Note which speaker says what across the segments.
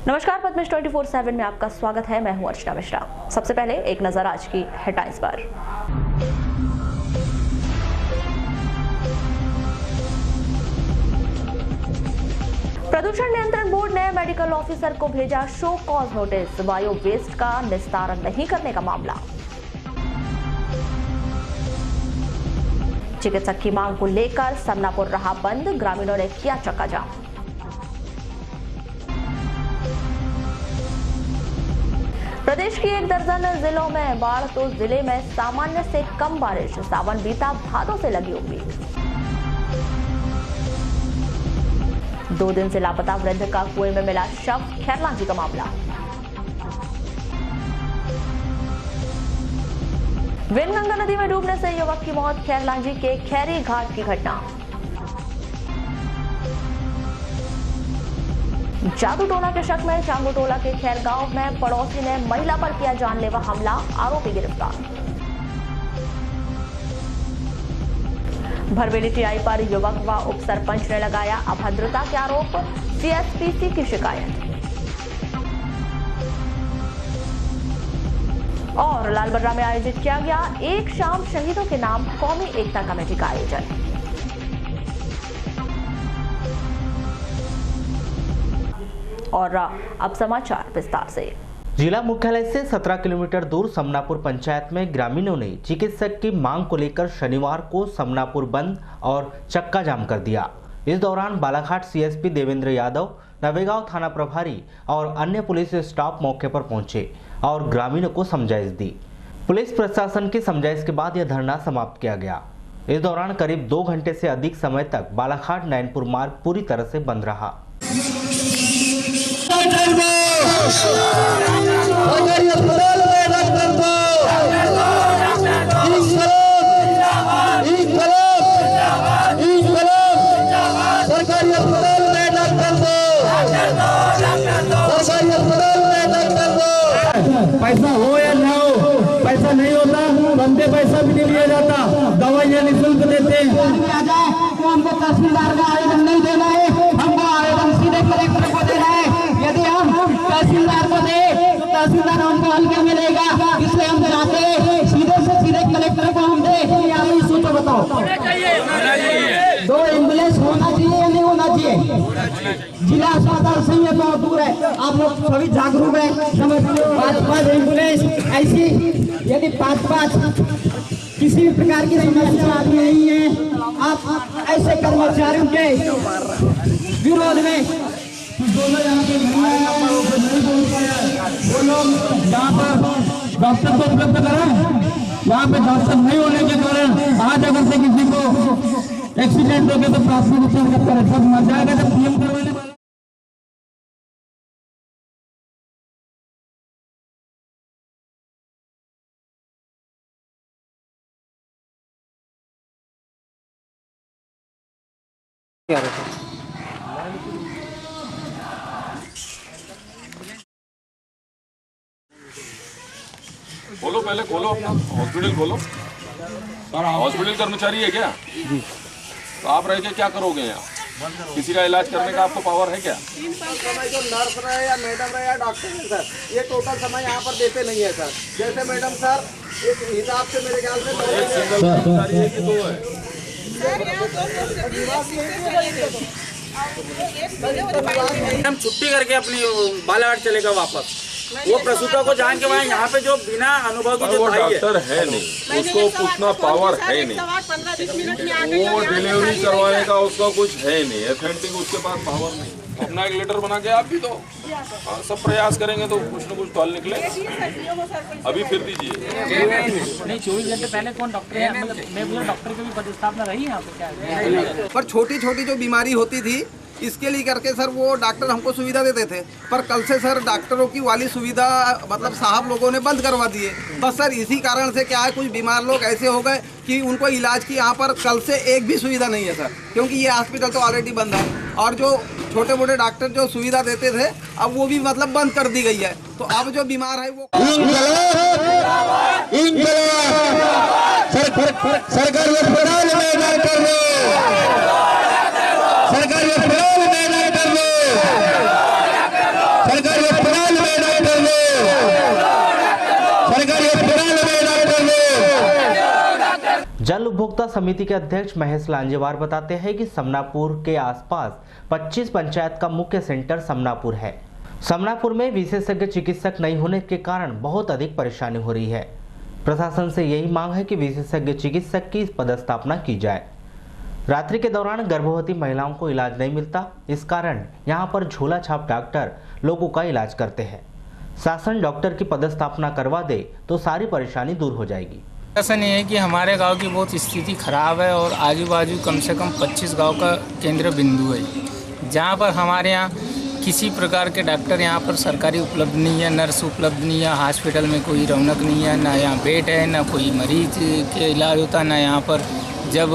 Speaker 1: नमस्कार, पद्मिश 24/7 में आपका स्वागत है। मैं हूं अर्चना मिश्रा। सबसे पहले एक नजर आज की हेडलाइंस पर। प्रदूषण नियंत्रण बोर्ड ने मेडिकल ऑफिसर को भेजा show cause notice. Bio waste का निस्तारण नहीं करने का मामला। चिकित्सक की मांग को लेकर समनापुर रहा बंद, ग्रामीणों ने किया चक्का जाम। प्रदेश की 1 दर्जन जिलों में बाढ़ तो जिले में सामान्य से कम बारिश। सावन बीता, भादों से लगी उम्मीद। 2 दिन से लापता वृद्ध का कुएं में मिला शव, खैरलांजी का मामला। वेनगंगा नदी में डूबने से युवक की मौत, खैरलांजी के खैरी घाट की घटना। जादू टोना के शक में चांगू टोला के खैरगांव में पड़ोसी ने महिला पर किया जानलेवा हमला, आरोपी गिरफ्तार। भरवेली टीआई पर युवक व उप सरपंच ने लगाया अभद्रता के आरोप, सीएसपीसी की शिकायत। और लालबर्रा में आयोजित किया गया एक शाम शहीदों के नाम कौमी एकता कमेटी का आयोजन। और अब समाचार विस्तार से।
Speaker 2: जिला मुख्यालय से 17 किलोमीटर दूर समनापुर पंचायत में ग्रामीणों ने चिकित्सक की मांग को लेकर शनिवार को समनापुर बंद और चक्का जाम कर दिया। इस दौरान बालाघाट सीएसपी देवेंद्र यादव, नवेगांव थाना प्रभारी और अन्य पुलिस स्टाफ मौके पर पहुंचे और ग्रामीणों को समझाइश दी। पुलिस प्रशासन की समझाइश के बाद यह धरना समाप्त किया गया। इस दौरान करीब 2 घंटे से अधिक समय तक बालाघाट नैनपुर मार्ग पूरी तरह से बंद रहा।
Speaker 3: पैसा हो या ना हो, पैसा नहीं होता तो हमसे पैसा भी नहीं लिया जाता, दवाइयाँ निःशुल्क देते हैं। तो हमको तहसीलदार का आवेदन नहीं देना है, हमको आवेदन सीधे कलेक्टर को देना है। यदि हम तहसीलदार को दे तो तहसीलदार हमको हल्का मिलेगा, इसलिए हम चाहते हैं सीधे से सीधे कलेक्टर को हम दे। आप सोचो, बताओ, 2 एम्बुलेंस होना चाहिए या नहीं होना चाहिए? जिला अस्पताल से ये बहुत दूर है, आप लोग सभी जागरूक है, समझ 5 एम्बुलेंस ऐसी, यदि 5 किसी भी प्रकार की समस्या आती नहीं है, आप ऐसे कर्मचारियों के विरोध में दोनों यहाँ पे नहीं बोल पाए, वो लोग यहाँ पर डॉक्टर को उपलब्ध कराएं। यहाँ पे डॉक्टर नहीं होने के कारण आज अगर से किसी को एक्सीडेंट हो गया तो प्राथमिक उपचार करें, सब मर जाएगा। जब पीएम करवाने वाले
Speaker 4: खोलो, पहले खोलो अपना हॉस्पिटल खोलो। हॉस्पिटल कर्मचारी है क्या जी? तो आप रह के क्या करोगे यहाँ? किसी का इलाज करने का आपको पावर है क्या?
Speaker 5: 3 साल समय जो नर्स रहे या मैडम रहे या डॉक्टर है सर, ये टोटल समय यहाँ पर देते नहीं है सर। जैसे मैडम सर इस हिसाब से मेरे ख्याल से
Speaker 4: एक सिंगल कर्मचारी है कि 2 है?
Speaker 6: हम छुट्टी करके अपनी बालाघाट चलेगा वापस। वो प्रसूता को जान के वहाँ यहाँ पे जो बिना अनुभव की जो भाई
Speaker 4: डॉक्टर है नहीं, उसको उतना पावर है नहीं, वो डिलीवरी करवाने का उसका कुछ है नहीं, अथेंटिक उसके पास पावर नहीं। अपना एक लेटर बना के आप भी दो, सब प्रयास करेंगे तो कुछ न कुछ तो हल निकले। अभी फिर दीजिए।
Speaker 7: नहीं, 24 घंटे पहले कौन डॉक्टर है? मैं डॉक्टर की भी पदस्थापना रही है यहाँ पे क्या?
Speaker 5: पर छोटी छोटी जो बीमारी होती थी इसके लिए करके सर वो डॉक्टर हमको सुविधा देते थे, पर कल से सर डॉक्टरों की वाली सुविधा मतलब साहब लोगों ने बंद करवा दिए। बस सर इसी कारण से क्या है, कुछ बीमार लोग ऐसे हो गए कि उनको इलाज की यहाँ पर कल से एक भी सुविधा नहीं है सर, क्योंकि ये हॉस्पिटल तो ऑलरेडी बंद है। और जो छोटे मोटे डॉक्टर जो सुविधा देते थे अब वो भी मतलब बंद कर दी गई है। तो अब जो बीमार है वो सरकार
Speaker 2: जल उपभोक्ता समिति के अध्यक्ष महेश लांजेवार बताते हैं कि समनापुर के आसपास 25 पंचायत का मुख्य सेंटर समनापुर है। समनापुर में विशेषज्ञ चिकित्सक नहीं होने के कारण बहुत अधिक परेशानी हो रही है। प्रशासन से यही मांग है कि विशेषज्ञ चिकित्सक की पदस्थापना की जाए। रात्रि के दौरान गर्भवती महिलाओं को इलाज नहीं मिलता, इस कारण यहां पर झोला छाप डॉक्टर लोगों का इलाज करते हैं। शासन डॉक्टर की पदस्थापना करवा दे तो सारी परेशानी दूर हो जाएगी।
Speaker 8: ऐसा नहीं है कि हमारे गांव की बहुत स्थिति खराब है और आजू बाजू कम से कम 25 गांव का केंद्र बिंदु है, जहां पर हमारे यहाँ किसी प्रकार के डॉक्टर यहाँ पर सरकारी उपलब्ध नहीं है, नर्स उपलब्ध नहीं है, हॉस्पिटल में कोई रौनक नहीं है, ना यहाँ बेड है, ना कोई मरीज के इलाज होता, ना यहाँ पर जब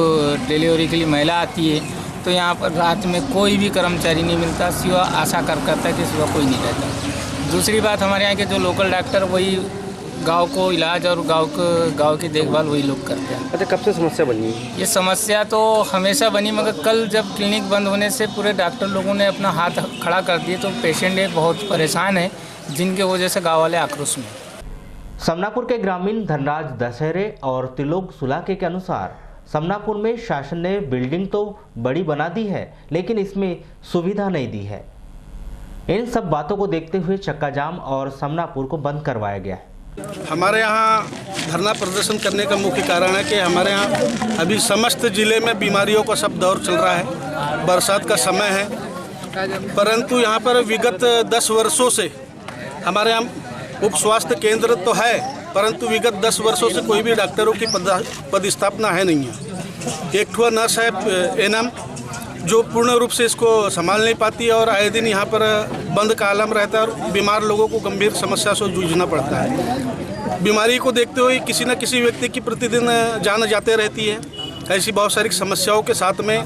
Speaker 8: डिलीवरी के लिए महिला आती है तो यहाँ पर रात में कोई भी कर्मचारी नहीं मिलता, सिवा आशा कार्यकर्ता के सिवा कोई नहीं रहता। दूसरी बात, हमारे यहाँ के जो लोकल डॉक्टर वही गांव को इलाज और गांव की देखभाल वही लोग करते हैं।
Speaker 9: अच्छा, कब से समस्या बनी है?
Speaker 8: ये समस्या तो हमेशा बनी, मगर कल जब क्लिनिक बंद होने से पूरे डॉक्टर लोगों ने अपना हाथ खड़ा कर दिए तो पेशेंट ये बहुत परेशान है, जिनके वजह से गाँव वाले आक्रोश में।
Speaker 2: समनापुर के ग्रामीण धनराज दशहरे और त्रिलोक सुलाके के अनुसार समनापुर में शासन ने बिल्डिंग तो बड़ी बना दी है, लेकिन इसमें सुविधा नहीं दी है। इन सब बातों को देखते हुए चक्का जाम और समनापुर को बंद करवाया गया है।
Speaker 10: हमारे यहाँ धरना प्रदर्शन करने का मुख्य कारण है कि हमारे यहाँ अभी समस्त जिले में बीमारियों का सब दौर चल रहा है, बरसात का समय है, परंतु यहाँ पर विगत 10 वर्षों से हमारे यहाँ उप स्वास्थ्य केंद्र तो है, परंतु विगत 10 वर्षों से कोई भी डॉक्टरों की पदस्थापना है नहीं है। एक ठो नर्स है एनएम, जो पूर्ण रूप से इसको संभाल नहीं पाती है और आए दिन यहाँ पर बंद का आलम रहता है और बीमार लोगों को गंभीर समस्या से जूझना पड़ता है। बीमारी को देखते हुए किसी न किसी व्यक्ति की प्रतिदिन जान जाते रहती है। ऐसी बहुत सारी समस्याओं के साथ में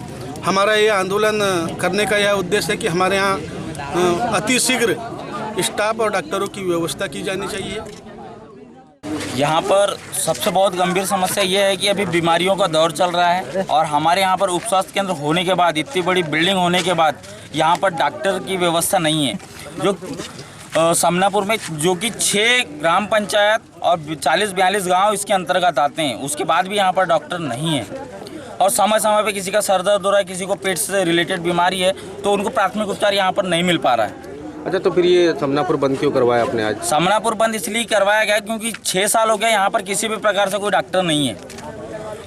Speaker 10: हमारा ये आंदोलन करने का यह उद्देश्य है कि हमारे यहाँ अति शीघ्र स्टाफ और डॉक्टरों की व्यवस्था की जानी चाहिए।
Speaker 6: यहाँ पर सबसे बहुत गंभीर समस्या ये है कि अभी बीमारियों का दौर चल रहा है और हमारे यहाँ पर उप स्वास्थ्य केंद्र होने के बाद, इतनी बड़ी बिल्डिंग होने के बाद यहाँ पर डॉक्टर की व्यवस्था नहीं है। जो समनापुर में जो कि 6 ग्राम पंचायत और 40-42 गांव इसके अंतर्गत आते हैं, उसके बाद भी यहाँ पर डॉक्टर नहीं है। और समय समय पे किसी का सर दर्द हो रहा है, किसी को पेट से रिलेटेड बीमारी है, तो उनको प्राथमिक उपचार यहाँ पर नहीं मिल पा रहा है।
Speaker 9: अच्छा, तो फिर ये समनापुर बंद क्यों करवाया आपने आज?
Speaker 6: समनापुर बंद इसलिए करवाया गया क्योंकि 6 साल हो गए यहाँ पर किसी भी प्रकार से कोई डॉक्टर नहीं है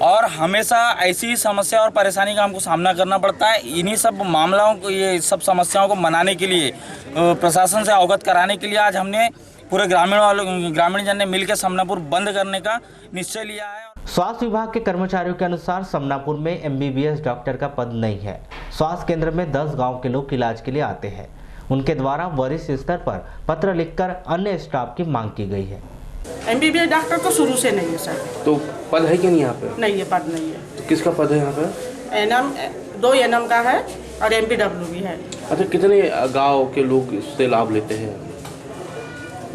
Speaker 6: और हमेशा ऐसी समस्या और परेशानी का हमको सामना करना पड़ता है। इन्हीं सब मामलों को, ये सब समस्याओं को मनाने के लिए, प्रशासन से अवगत कराने के लिए आज हमने पूरे ग्रामीण जन ने मिलकर समनापुर बंद करने का निश्चय लिया है।
Speaker 2: स्वास्थ्य विभाग के कर्मचारियों के अनुसार समनापुर में MBBS डॉक्टर का पद नहीं है। स्वास्थ्य केंद्र में 10 गाँव के लोग इलाज के लिए आते हैं। उनके द्वारा वरिष्ठ स्तर पर पत्र लिखकर अन्य स्टाफ की मांग की गई है।
Speaker 11: MBBS डॉक्टर तो शुरू से नहीं है सर।
Speaker 9: तो पद है क्या नहीं यहाँ पे?
Speaker 11: नहीं है, पद नहीं है।
Speaker 9: तो किसका पद है यहाँ पे?
Speaker 11: NM 2 NM का है और MPW भी है।
Speaker 9: अच्छा, कितने गांव के लोग इससे लाभ लेते हैं?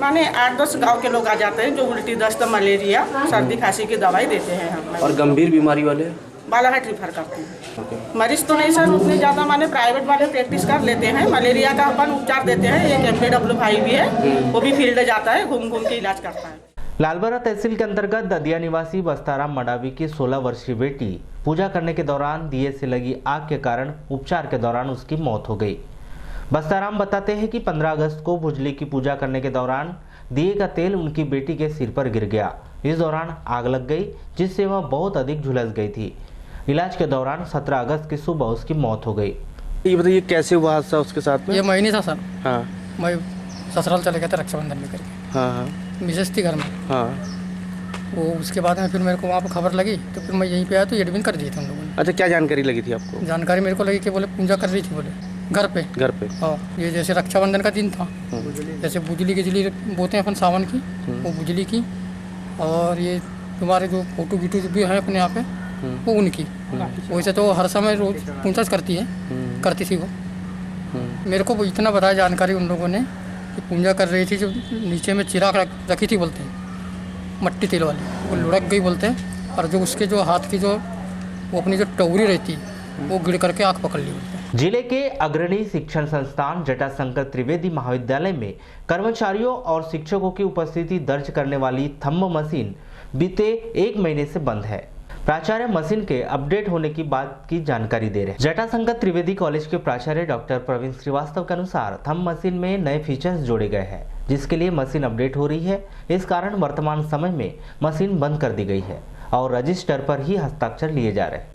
Speaker 11: माने 8-10 गांव के लोग आ जाते हैं जो उल्टी, दस्त, मलेरिया, सर्दी खांसी की दवाई देते हैं हम।
Speaker 9: और गंभीर बीमारी वाले
Speaker 11: बालाघाट रिफर करते हैं। मरीज तो नहीं सर उतने ज़्यादा, माने प्राइवेट वाले प्रैक्टिस कर लेते हैं। मलेरिया का अपन उपचार देते हैं। एक MPW भाई भी है, वो भी फील्ड जाता है, घूम घूम के इलाज करता है।
Speaker 2: लालबरा तहसील के अंतर्गत ददिया निवासी बस्ताराम मडावी की 16 वर्षीय बेटी पूजा करने के दौरान दिए से लगी आग के कारण उपचार के दौरान उसकी मौत हो गई। बस्ताराम बताते हैं कि 15 अगस्त को भुजली की पूजा करने के दौरान दिए का तेल उनकी बेटी के सिर पर गिर गया। इस दौरान आग लग गई, जिससे वह बहुत अधिक झुलस गई थी। इलाज के दौरान 17 अगस्त की सुबह उसकी मौत हो गई।
Speaker 9: ये बताइए कैसे हुआ हादसा उसके साथ में?
Speaker 8: ये महीने था सर।
Speaker 9: हाँ,
Speaker 8: मैं ससुराल चले गया था रक्षाबंधन में करके।
Speaker 9: हाँ हाँ,
Speaker 8: मिसेस थी घर में।
Speaker 9: हाँ,
Speaker 8: वो उसके बाद में फिर मेरे को वहाँ पर खबर लगी तो फिर मैं यहीं पे आया तो एडमिट कर दिए थे उन लोगों ने।
Speaker 9: अच्छा, क्या जानकारी लगी थी आपको?
Speaker 8: जानकारी मेरे को लगी कि बोले पूजा कर रही थी, बोले घर पे। हाँ, ये जैसे रक्षाबंधन का दिन था, जैसे बुजली की जली बोते हैं अपन सावन की, वो बुजली की, और ये तुम्हारे जो फोटो वीटो भी है अपने यहाँ पे वो उनकी। वैसे तो हर समय रोज पूछताछ करती थी वो। मेरे को इतना बताया जानकारी उन लोगों ने कि पूजा कर रही थी, जो नीचे में चिराग रखी थी बोलते हैं, मट्टी तेल वाली, वो लुढ़क गई बोलते हैं, और जो उसके जो हाथ की जो वो अपनी जो टोरी रहती वो गिर करके आँख पकड़ ली बोलते हैं।
Speaker 2: जिले के अग्रणी शिक्षण संस्थान जटाशंकर त्रिवेदी महाविद्यालय में कर्मचारियों और शिक्षकों की उपस्थिति दर्ज करने वाली थंब मशीन बीते 1 महीने से बंद है। प्राचार्य मशीन के अपडेट होने की बात की जानकारी दे रहे हैं। जटाशंकर त्रिवेदी कॉलेज के प्राचार्य डॉक्टर प्रवीण श्रीवास्तव के अनुसार थंब मशीन में नए फीचर्स जोड़े गए हैं, जिसके लिए मशीन अपडेट हो रही है। इस कारण वर्तमान समय में मशीन बंद कर दी गई है और रजिस्टर पर ही हस्ताक्षर लिए जा रहे हैं।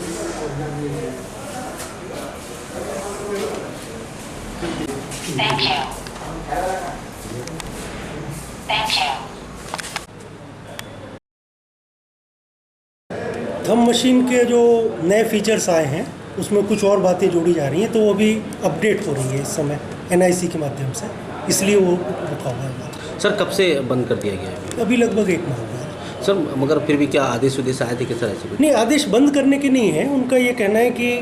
Speaker 12: थंब मशीन के जो नए फीचर्स आए हैं उसमें कुछ और बातें जोड़ी जा रही हैं, तो वो अभी अपडेट हो रही है इस समय NIC के माध्यम से, इसलिए वो रुका हुआ है।
Speaker 9: सर कब से बंद कर दिया गया है?
Speaker 12: अभी लगभग 1 माह हुआ है।
Speaker 9: सर मगर फिर भी क्या आदेश उदेश आए थे कि सर ऐसे?
Speaker 12: नहीं, आदेश बंद करने के नहीं है, उनका ये कहना है कि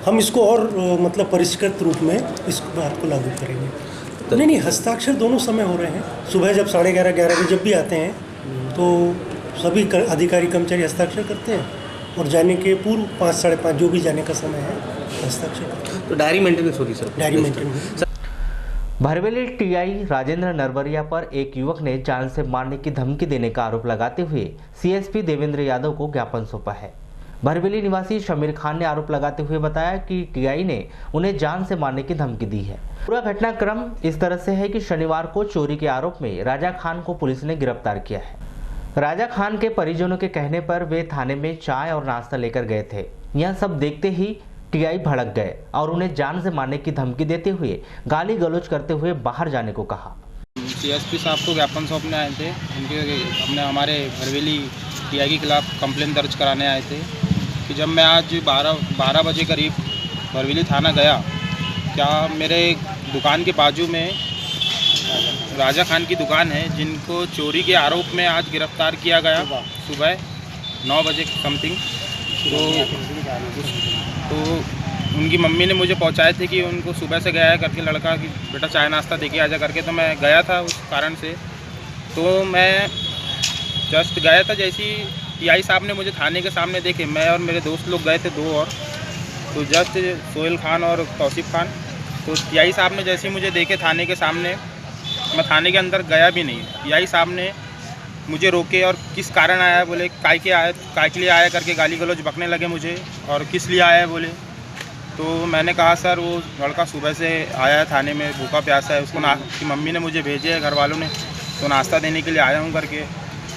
Speaker 12: हम इसको और मतलब परिष्कृत रूप में इस बात को लागू करेंगे। तो नहीं, हस्ताक्षर दोनों समय हो रहे हैं। सुबह जब 11:30-11 बजे जब भी आते हैं तो सभी अधिकारी कर्मचारी हस्ताक्षर करते हैं और जाने के पूर्व 5-5:30 जो भी जाने का समय है हस्ताक्षर।
Speaker 9: तो डायरी मेंटेनेंस होगी sir?
Speaker 12: Diary maintenance.
Speaker 2: Bharweli TI Rajendra Narwaria पर एक युवक ने जान से मारने की धमकी देने का आरोप लगाते हुए CSP देवेंद्र यादव को ज्ञापन सौंपा है। भरवेली निवासी शमीर खान ने आरोप लगाते हुए बताया कि TI ने उन्हें जान से मारने की धमकी दी है। पूरा घटनाक्रम इस तरह से है कि शनिवार को चोरी के आरोप में राजा खान को पुलिस ने गिरफ्तार किया है। राजा खान के परिजनों के कहने पर वे थाने में चाय और नाश्ता लेकर गए थे। यह सब देखते ही TI भड़क गए और उन्हें जान से मारने की धमकी देते हुए गाली गलौज करते हुए बाहर जाने को कहा।
Speaker 13: CSP साहब को ज्ञापन सौंपने आए थे। हमने हमारे भरवेली TI के खिलाफ कंप्लेंट दर्ज कराने आए थे कि जब मैं आज 12 बजे करीब भरवेली थाना गया, क्या मेरे दुकान के बाजू में राजा खान की दुकान है, जिनको चोरी के आरोप में आज गिरफ्तार किया गया सुबह 9 बजे समथिंग। तो उनकी मम्मी ने मुझे पहुंचाए थे कि उनको सुबह से गया है करके लड़का कि बेटा चाय नाश्ता देके आजा करके, तो मैं गया था उस कारण से। तो मैं जस्ट गया था, जैसे ही TI साहब ने मुझे थाने के सामने देखे, मैं और मेरे दोस्त लोग गए थे 2 और, तो जस्ट सोहेल खान और तौसीफ खान। तो TI साहब ने जैसे ही मुझे देखे थाने के सामने, मैं थाने के अंदर गया भी नहीं। TI साहब ने मुझे रोके और किस कारण आया है बोले, काय के लिए आया करके गाली गलौज बकने लगे मुझे, और किस लिए आया है बोले। तो मैंने कहा सर वो लड़का सुबह से आया है थाने में, भूखा प्यासा है, उसको की मम्मी ने मुझे भेजे है घर वालों ने, तो नाश्ता देने के लिए आया हूँ करके।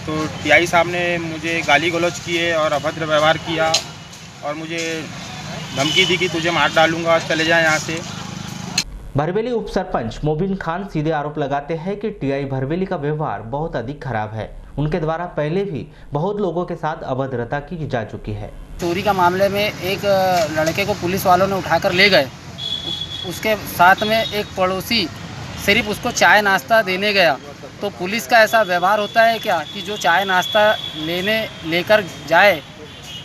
Speaker 13: तो TI साहब ने मुझे गाली गलौज किए और अभद्र व्यवहार किया और मुझे धमकी दी कि तुझे मार डालूंगा, चले जाए यहाँ से।
Speaker 2: भरवेली उप सरपंच मोबिन खान सीधे आरोप लगाते हैं कि TI भरवेली का व्यवहार बहुत अधिक खराब है। उनके द्वारा पहले भी बहुत लोगों के साथ अभद्रता की जा चुकी है।
Speaker 14: चोरी का मामले में एक लड़के को पुलिस वालों ने उठाकर ले गए, उसके साथ में एक पड़ोसी सिर्फ उसको चाय नाश्ता देने गया। तो पुलिस का ऐसा व्यवहार होता है क्या कि जो चाय नाश्ता लेकर जाए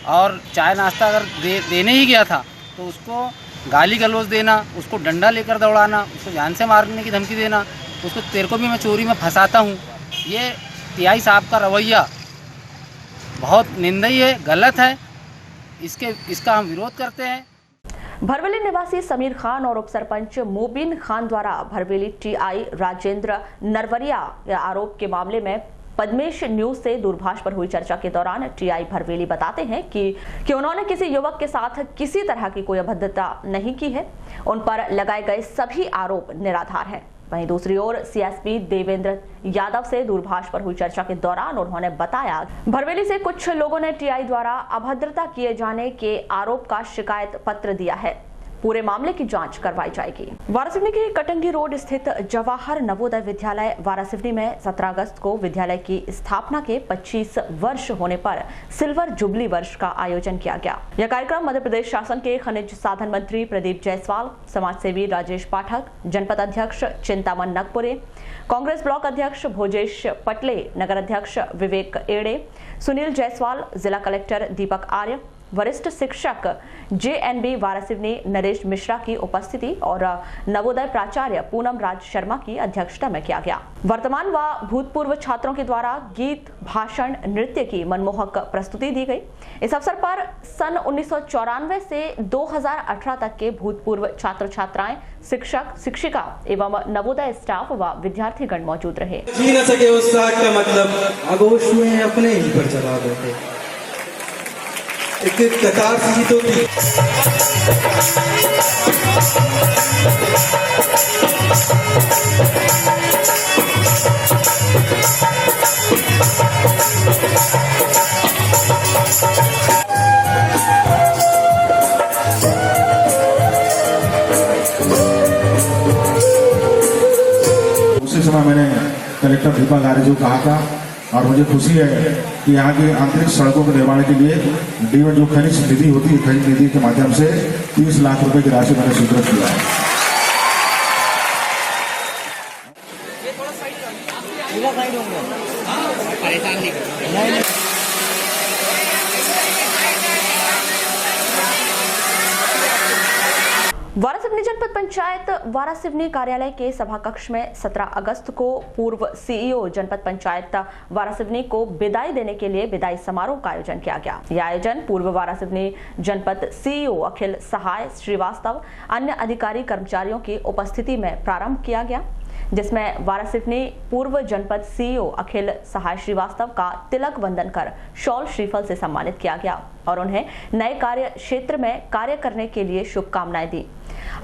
Speaker 14: और चाय नाश्ता अगर देने ही गया था तो उसको गाली गलौज देना, उसको डंडा लेकर दौड़ाना, उसको जान से मारने की धमकी देना, उसको तेरे को भी मैं चोरी में फंसाता हूँ, ये TI साहब का रवैया बहुत निंदनीय है, गलत है। इसका हम विरोध करते हैं।
Speaker 1: भरवेली निवासी समीर खान और उप सरपंच मोबिन खान द्वारा भरवेली TI राजेंद्र नरवरिया आरोप के मामले में पद्मेश न्यूज से दूरभाष पर हुई चर्चा के दौरान TI भरवेली बताते हैं कि उन्होंने किसी युवक के साथ किसी तरह की कोई अभद्रता नहीं की है। उन पर लगाए गए सभी आरोप निराधार हैं। वहीं दूसरी ओर CSP देवेंद्र यादव से दूरभाष पर हुई चर्चा के दौरान उन्होंने बताया भरवेली से कुछ लोगों ने TI द्वारा अभद्रता किए जाने के आरोप का शिकायत पत्र दिया है। पूरे मामले की जांच करवाई जाएगी। वारासिवनी के कटंगी रोड स्थित जवाहर नवोदय विद्यालय वारासिवनी में 17 अगस्त को विद्यालय की स्थापना के 25 वर्ष होने पर सिल्वर जुबली वर्ष का आयोजन किया गया। यह कार्यक्रम मध्य प्रदेश शासन के खनिज साधन मंत्री प्रदीप जायसवाल, समाजसेवी राजेश पाठक, जनपद अध्यक्ष चिंतामन नगपुरे, कांग्रेस ब्लॉक अध्यक्ष भोजेश पटले, नगर अध्यक्ष विवेक एड़े, सुनील जायसवाल, जिला कलेक्टर दीपक आर्य, वरिष्ठ शिक्षक JNB वारासिवनी नरेश मिश्रा की उपस्थिति और नवोदय प्राचार्य पूनम राज शर्मा की अध्यक्षता में किया गया। वर्तमान व भूतपूर्व छात्रों के द्वारा गीत, भाषण, नृत्य की मनमोहक प्रस्तुति दी गई। इस अवसर पर सन 1994 से 2018 तक के भूतपूर्व छात्र छात्राएं, शिक्षक, शिक्षिका एवं नवोदय स्टाफ व विद्यार्थीगण मौजूद रहे।
Speaker 15: जी न सके उस का मतलब आगोश में अपने ही पर चला देते। एक कतार सी तो थी।
Speaker 16: उसी समय मैंने कलेक्टर दीपक आर्य जी को कहा था और मुझे खुशी है कि यहाँ की आंतरिक सड़कों के निर्माण के लिए डीवन जो खनिज निधि होती है, खनिज निधि के माध्यम से 30 लाख रुपए की राशि मैंने स्वीकृत किया है।
Speaker 1: वारासिवनी जनपद पंचायत वारासिवनी कार्यालय के सभा कक्ष में 17 अगस्त को पूर्व सीईओ जनपद पंचायत वारासिवनी को विदाई देने के लिए विदाई समारोह का आयोजन किया गया। यह आयोजन पूर्व वारासिवनी जनपद सीईओ अखिल सहाय श्रीवास्तव अन्य अधिकारी कर्मचारियों की उपस्थिति में प्रारंभ किया गया, जिसमें वारासिवनी पूर्व जनपद सीईओ अखिल सहाय श्रीवास्तव का तिलक वंदन कर शॉल श्रीफल से सम्मानित किया गया और उन्हें नए कार्य क्षेत्र में कार्य करने के लिए शुभकामनाएं दी।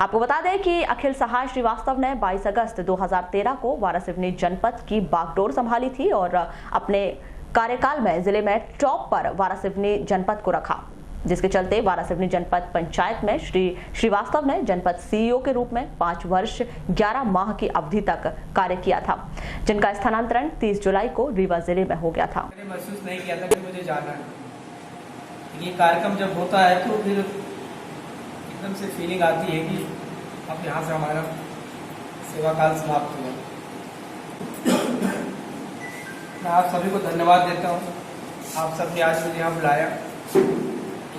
Speaker 1: आपको बता दें कि अखिल सहाय श्रीवास्तव ने 22 अगस्त 2013 को वारासिवनी जनपद की बागडोर संभाली थी और अपने कार्यकाल में जिले में टॉप पर वारासिवनी जनपद को रखा, जिसके चलते वारासिवनी जनपद पंचायत में श्रीवास्तव ने जनपद सीईओ के रूप में 5 वर्ष 11 माह की अवधि तक कार्य किया था, जिनका स्थानांतरण 30 जुलाई को रीवा जिले में हो गया था।
Speaker 17: मैंने महसूस नहीं किया था कि मुझे जाना है। ये कार्यक्रम जब होता है तो फिर एकदम से फीलिंग आती है कि अब यहाँ से हमारा सेवा काल समाप्त हुआ। मैं आप सभी को धन्यवाद देता हूँ। आप सबने आज मुझे यहाँ बुलाया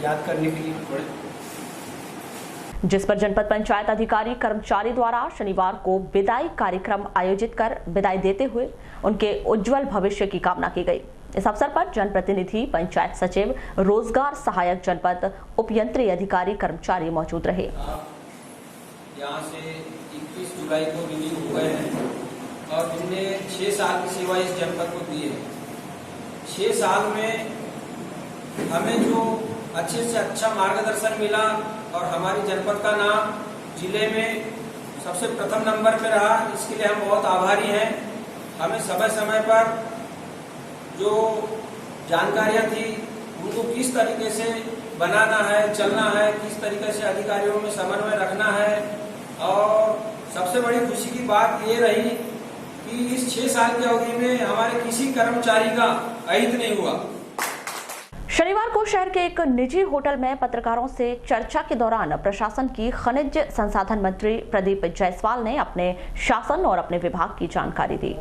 Speaker 17: याद करने के लिए,
Speaker 1: जिस पर जनपद पंचायत अधिकारी कर्मचारी द्वारा शनिवार को विदाई कार्यक्रम आयोजित कर विदाई देते हुए उनके उज्जवल भविष्य की कामना की गई। इस अवसर पर जनप्रतिनिधि, पंचायत सचिव, रोजगार सहायक जनपद उपयंत्री अधिकारी कर्मचारी मौजूद रहे।
Speaker 17: यहाँ से 21 जुलाई को रिलीव हुए हैं और जिनने 6 साल की सेवा इस जनपद को दी है। 6 साल में हमें जो अच्छे से अच्छा मार्गदर्शन मिला और हमारी जनपद का नाम जिले में सबसे प्रथम नंबर पे रहा, इसके लिए हम बहुत आभारी हैं। हमें समय समय पर जो जानकारियां थी उनको किस तरीके से बनाना है, चलना है, किस तरीके से अधिकारियों में समन्वय रखना है, और सबसे बड़ी खुशी की बात ये रही कि इस 6 साल की अवधि में हमारे किसी कर्मचारी का अहित नहीं हुआ।
Speaker 1: शनिवार को शहर के एक निजी होटल में पत्रकारों से चर्चा के दौरान प्रशासन की खनिज संसाधन मंत्री प्रदीप जायसवाल ने अपने शासन और अपने विभाग की जानकारी दी।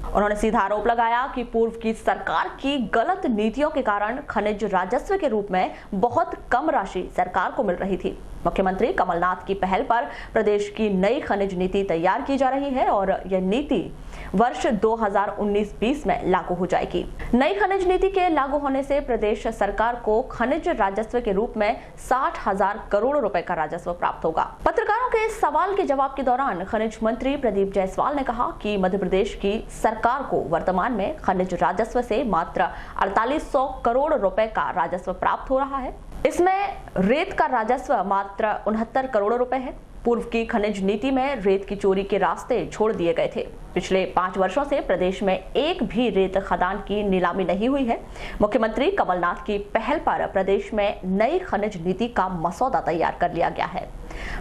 Speaker 1: उन्होंने सीधा आरोप लगाया कि पूर्व की सरकार की गलत नीतियों के कारण खनिज राजस्व के रूप में बहुत कम राशि सरकार को मिल रही थी। मुख्यमंत्री कमलनाथ की पहल पर प्रदेश की नई खनिज नीति तैयार की जा रही है और यह नीति वर्ष 2019-20 में लागू हो जाएगी। नई खनिज नीति के लागू होने से प्रदेश सरकार को खनिज राजस्व के रूप में 60,000 करोड़ रुपए का राजस्व प्राप्त होगा। पत्रकारों के सवाल के जवाब के दौरान खनिज मंत्री प्रदीप जायसवाल ने कहा कि मध्य प्रदेश की सरकार को वर्तमान में खनिज राजस्व से मात्र 4800 करोड़ रुपए का राजस्व प्राप्त हो रहा है। इसमें रेत का राजस्व मात्र 69 करोड़ रुपए है। पूर्व की खनिज नीति में रेत की चोरी के रास्ते छोड़ दिए गए थे। पिछले 5 वर्षों से प्रदेश में एक भी रेत खदान की नीलामी नहीं हुई है। मुख्यमंत्री कमलनाथ की पहल पर प्रदेश में नई खनिज नीति का मसौदा तैयार कर लिया गया है।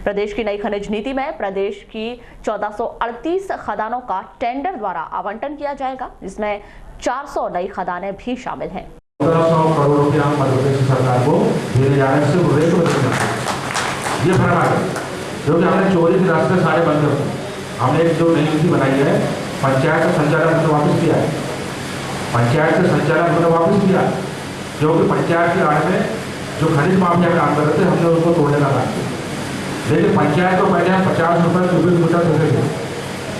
Speaker 1: प्रदेश की नई खनिज नीति में प्रदेश की 1438 खदानों का टेंडर द्वारा आवंटन किया जाएगा, जिसमें 400 नई खदानें भी शामिल हैं।
Speaker 16: 1500 करोड़ रुपया मध्य प्रदेश सरकार को देने जा रहे हैं सिर्फ रेत को। ये फर्क है क्योंकि हमने चोरी के रास्ते सारे बंद कर दिए। हमने एक जो नई नीति बनाई है, पंचायत का संचालन हमने वापस किया है। पंचायत का संचालन हमने वापस किया क्योंकि पंचायत के आड़ में जो खनिज माफिया काम कर रहे थे हमने उसको तोड़ने का काम किया। लेकिन पंचायत को पहले हम 50 रुपये क्यूबिक मीटर देते थे।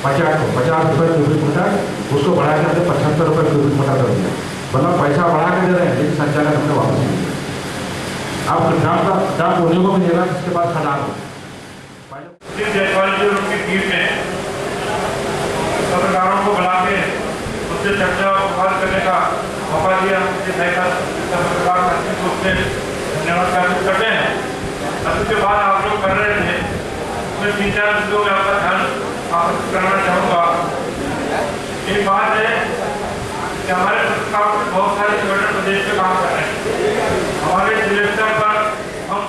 Speaker 16: पंचायत को 50 रुपये क्यूबिक मीटर, उसको बढ़ा के हमने 75 रुपये क्यूबिक मीटर कर दिया। मतलब पैसा बढ़ा के दे रहे हैं, लेकिन संचालन हमने वापस नहीं किया। अब दाम उन्हीं को मिलेगा जिसके पास खदान हो।
Speaker 18: जायसवाल जी और उनकी टीम ने पत्रकारों को बुला के उनसे चर्चा और सवाल करने का मौका दिया। पत्रकार धन्यवाद ज्ञापित करते हैं। अब उसके बाद आप लोग कर रहे थे मैं 3-4 मुद्दों में आपका ध्यान आकर्षित करना चाहूँगा। एक बात है कि हमारे प्रस्ताव में बहुत सारे संगठन प्रदेश में काम कर रहे हैं। हमारे जिले स्तर पर हम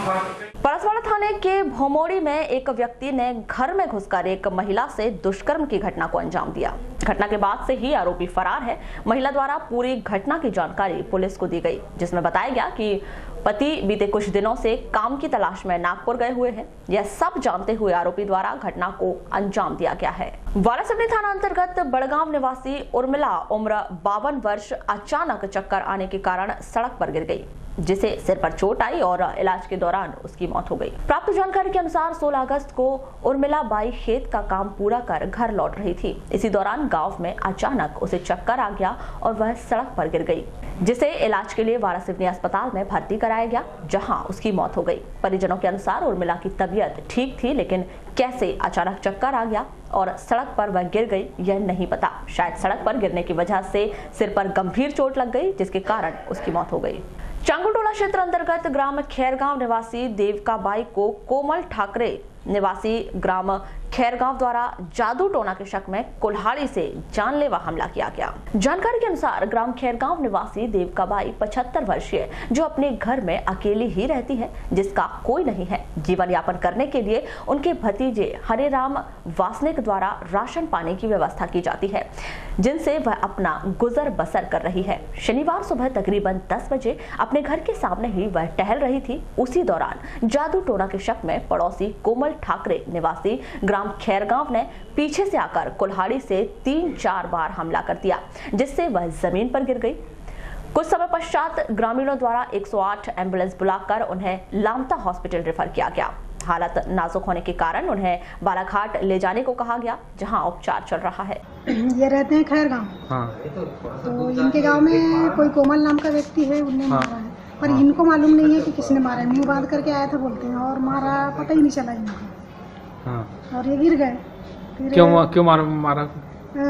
Speaker 1: परसवाड़ा थाने के भोमोड़ी में एक व्यक्ति ने घर में घुसकर एक महिला से दुष्कर्म की घटना को अंजाम दिया। घटना के बाद से ही आरोपी फरार है। महिला द्वारा पूरी घटना की जानकारी पुलिस को दी गई, जिसमें बताया गया कि पति बीते कुछ दिनों से काम की तलाश में नागपुर गए हुए हैं। यह सब जानते हुए आरोपी द्वारा घटना को अंजाम दिया गया है। वारासिवनी थाना अंतर्गत बड़गांव निवासी उर्मिला उम्र 52 वर्ष अचानक चक्कर आने के कारण सड़क पर गिर गई, जिसे सिर पर चोट आई और इलाज के दौरान उसकी मौत हो गई। प्राप्त जानकारी के अनुसार 16 अगस्त को उर्मिला बाई खेत का काम पूरा कर घर लौट रही थी। इसी दौरान गांव में अचानक उसे चक्कर आ गया और वह सड़क पर गिर गई, जिसे इलाज के लिए वारासिवनी अस्पताल में भर्ती कराया गया, जहां उसकी मौत हो गई। परिजनों के अनुसार उर्मिला की तबीयत ठीक थी, लेकिन कैसे अचानक चक्कर आ गया और सड़क पर वह गिर गई यह नहीं पता। शायद सड़क पर गिरने की वजह से सिर पर गंभीर चोट लग गई, जिसके कारण उसकी मौत हो गई। चांगुटोला क्षेत्र अंतर्गत ग्राम खैरगांव निवासी देवकाबाई को कोमल ठाकरे निवासी ग्राम खैरगांव द्वारा जादू टोना के शक में कुल्हाड़ी से जानलेवा हमला किया गया। जानकारी के अनुसार ग्राम खैरगांव निवासी देवकाबाई 75 वर्षीय, जो अपने घर में अकेली ही रहती है, जिसका कोई नहीं है। जीवन यापन करने के लिए उनके भतीजे हरेराम वासनिक द्वारा राशन पानी की व्यवस्था की जाती है, जिनसे वह अपना गुजर बसर कर रही है। शनिवार सुबह तकरीबन 10 बजे अपने घर के सामने ही वह टहल रही थी। उसी दौरान जादू टोना के शक में पड़ोसी कोमल ठाकरे निवासी ग्राम खैरगांव ने पीछे से आकर कुल्हाड़ी से 3-4 बार हमला कर दिया, जिससे वह जमीन पर गिर गई। कुछ समय पश्चात ग्रामीणों द्वारा 108 एम्बुलेंस बुलाकर उन्हें लामता हॉस्पिटल रेफर किया गया। हालत नाजुक होने के कारण उन्हें बालाघाट ले जाने को कहा गया, जहां उपचार चल रहा है।
Speaker 19: ये रहते हैं खैरगांव। तो इनके गांव में कोई कोमल नाम का व्यक्ति है, उन्हें मारा है, पर इनको मालूम नहीं है कि किसने मारा है। मुंह बांध करके आया था बोलते हैं, और मारा पता ही नहीं चला इनको। और ये गिर गए।
Speaker 13: क्यों मारा?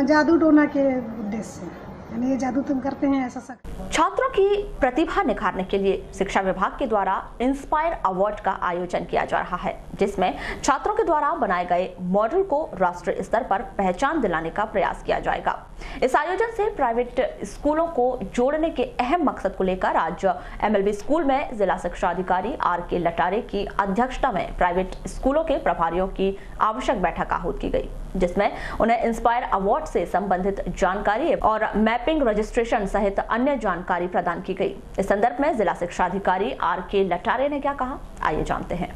Speaker 19: जादू टोना के उद्देश्य से, यानी ये जादू तुम करते हैं ऐसा शक।
Speaker 1: छात्रों की प्रतिभा निखारने के लिए शिक्षा विभाग के द्वारा इंस्पायर अवार्ड का आयोजन किया जा रहा है, जिसमें छात्रों के द्वारा बनाए गए मॉडल को राष्ट्रीय स्तर पर पहचान दिलाने का प्रयास किया जाएगा। इस आयोजन से प्राइवेट स्कूलों को जोड़ने के अहम मकसद को लेकर आज MLB स्कूल में जिला शिक्षा अधिकारी RK लटारे की अध्यक्षता में प्राइवेट स्कूलों के प्रभारियों की आवश्यक बैठक आहूत की गई, जिसमें उन्हें इंस्पायर अवार्ड से संबंधित जानकारी और मैपिंग रजिस्ट्रेशन सहित अन्य जानकारी प्रदान की गई। इस संदर्भ में जिला शिक्षा अधिकारी RK लटारे ने क्या कहा, आइए जानते हैं।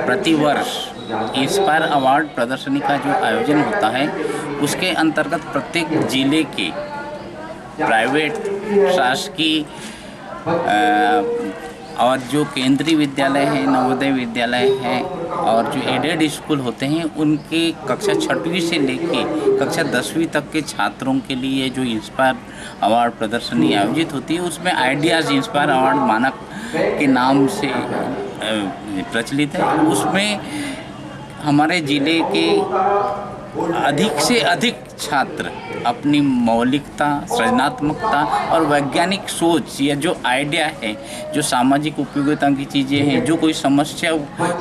Speaker 20: प्रति वर्ष इंस्पायर अवार्ड प्रदर्शनी का जो आयोजन होता है, उसके अंतर्गत प्रत्येक जिले के प्राइवेट, शासकीय और जो केंद्रीय विद्यालय हैं, नवोदय विद्यालय हैं और जो एडेड स्कूल होते हैं, उनके कक्षा 6वीं से लेके कक्षा 10वीं तक के छात्रों के लिए जो इंस्पायर अवार्ड प्रदर्शनी आयोजित होती है, उसमें आइडियाज़ इंस्पायर अवार्ड मानक के नाम से प्रचलित है। उसमें हमारे जिले के अधिक से अधिक छात्र अपनी मौलिकता, सृजनात्मकता और वैज्ञानिक सोच या जो आइडिया है, जो सामाजिक उपयोगिता की चीज़ें हैं, जो कोई समस्या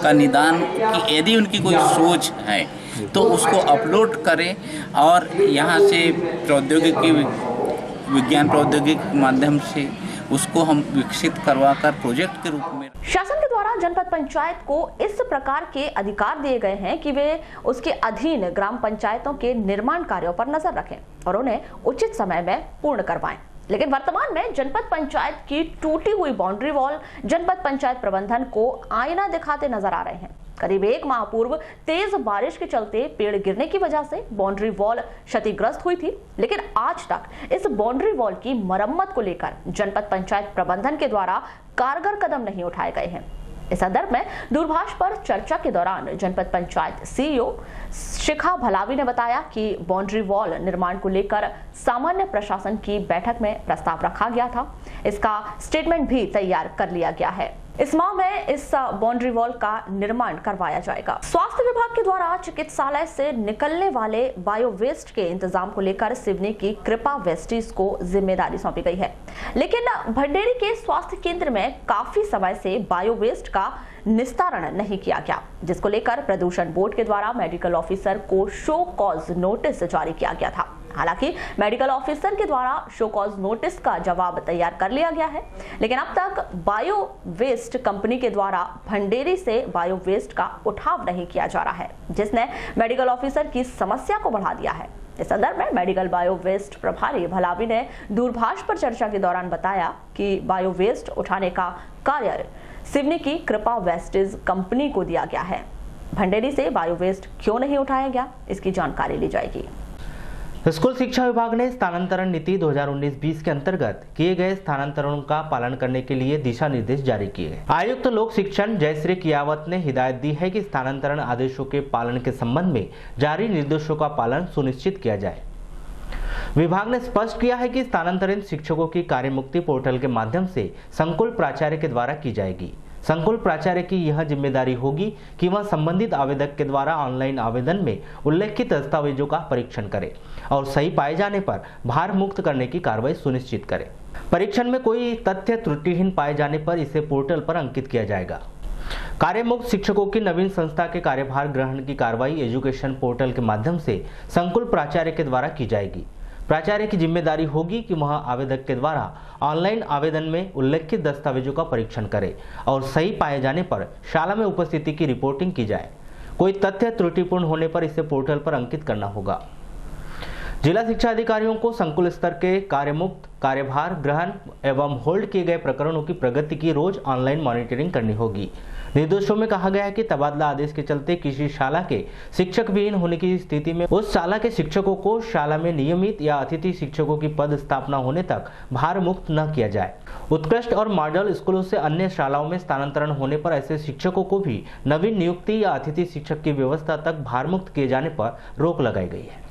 Speaker 20: का निदान की यदि उनकी कोई सोच है तो उसको अपलोड करें और यहाँ से प्रौद्योगिकी, विज्ञान प्रौद्योगिकी के माध्यम से उसको हम विकसित करवाकर प्रोजेक्ट के रूप में।
Speaker 1: शासन के द्वारा जनपद पंचायत को इस प्रकार के अधिकार दिए गए हैं कि वे उसके अधीन ग्राम पंचायतों के निर्माण कार्यों पर नजर रखें और उन्हें उचित समय में पूर्ण करवाएं। लेकिन वर्तमान में जनपद पंचायत की टूटी हुई बाउंड्री वॉल जनपद पंचायत प्रबंधन को आईना दिखाते नजर आ रहे हैं। करीब 1 माह पूर्व तेज बारिश के चलते पेड़ गिरने की वजह से बाउंड्री वॉल क्षतिग्रस्त हुई थी, लेकिन आज तक इस बाउंड्री वॉल की मरम्मत को लेकर जनपद पंचायत प्रबंधन के द्वारा कारगर कदम नहीं उठाए गए हैं। इस संदर्भ में दूरभाष पर चर्चा के दौरान जनपद पंचायत CEO शिखा भलावी ने बताया कि बाउंड्री वॉल निर्माण को लेकर सामान्य प्रशासन की बैठक में प्रस्ताव रखा गया था। इसका स्टेटमेंट भी तैयार कर लिया गया है। इस माह में इस बाउंड्री वॉल का निर्माण करवाया जाएगा। स्वास्थ्य विभाग के द्वारा चिकित्सालय से निकलने वाले बायो वेस्ट के इंतजाम को लेकर सिवनी की कृपा वेस्टीज को जिम्मेदारी सौंपी गई है, लेकिन भंडेरी के स्वास्थ्य केंद्र में काफी समय से बायो वेस्ट का निस्तारण नहीं किया गया, जिसको लेकर प्रदूषण बोर्ड के द्वारा मेडिकल ऑफिसर को शो कॉज नोटिस जारी किया गया था। हालांकि मेडिकल ऑफिसर के द्वारा शो कॉज नोटिस का जवाब तैयार कर लिया गया है, लेकिन अब तक बायो वेस्ट कंपनी के द्वारा भंडेरी से बायो वेस्ट का उठाव नहीं किया जा रहा है, जिसने मेडिकल ऑफिसर की समस्या को बढ़ा दिया है। इस संदर्भ में मेडिकल बायो वेस्ट प्रभारी भलावी ने दूरभाष पर चर्चा के दौरान बताया कि बायो वेस्ट उठाने का कार्य सिवनी की कृपा वेस्टेज कंपनी को दिया गया है। भंडेरी से बायो वेस्ट क्यों नहीं उठाया गया, इसकी जानकारी ली जाएगी।
Speaker 2: स्कूल शिक्षा विभाग ने स्थानांतरण नीति 2019-20 के अंतर्गत किए गए स्थानांतरणों का पालन करने के लिए दिशा निर्देश जारी किए। आयुक्त लोक शिक्षण जयश्री कियावत ने हिदायत दी है कि स्थानांतरण आदेशों के पालन के संबंध में जारी निर्देशों का पालन सुनिश्चित किया जाए। विभाग ने स्पष्ट किया है कि स्थानांतरित शिक्षकों की कार्यमुक्ति पोर्टल के माध्यम से संकुल प्राचार्य के द्वारा की जाएगी। संकुल प्राचार्य की यह जिम्मेदारी होगी कि वह संबंधित आवेदक के द्वारा ऑनलाइन आवेदन में उल्लेखित दस्तावेजों का परीक्षण करे और सही पाए जाने पर भार मुक्त करने की कार्रवाई सुनिश्चित करे। परीक्षण में कोई तथ्य त्रुटिहीन पाए जाने पर इसे पोर्टल पर अंकित किया जाएगा। कार्यमुक्त शिक्षकों की नवीन संस्था के कार्यभार ग्रहण की कार्रवाई एजुकेशन पोर्टल के माध्यम से संकुल प्राचार्य के द्वारा की जाएगी। प्राचार्य की जिम्मेदारी होगी कि वह आवेदक के द्वारा ऑनलाइन आवेदन में उल्लेखित दस्तावेजों का परीक्षण करे और सही पाए जाने पर शाला में उपस्थिति की रिपोर्टिंग की जाए। कोई तथ्य त्रुटिपूर्ण होने पर इसे पोर्टल पर अंकित करना होगा। जिला शिक्षा अधिकारियों को संकुल स्तर के कार्यमुक्त, कार्यभार ग्रहण एवं होल्ड किए गए प्रकरणों की प्रगति की रोज ऑनलाइन मॉनिटरिंग करनी होगी। निर्देशों में कहा गया है कि तबादला आदेश के चलते किसी शाला के शिक्षक विहीन होने की स्थिति में उस शाला के शिक्षकों को शाला में नियमित या अतिथि शिक्षकों की पद स्थापना होने तक भार मुक्त न किया जाए। उत्कृष्ट और मॉडल स्कूलों से अन्य शालाओं में स्थानांतरण होने पर ऐसे शिक्षकों को भी नवीन नियुक्ति या अतिथि शिक्षक की व्यवस्था तक भार मुक्त किए जाने पर रोक लगाई गई है।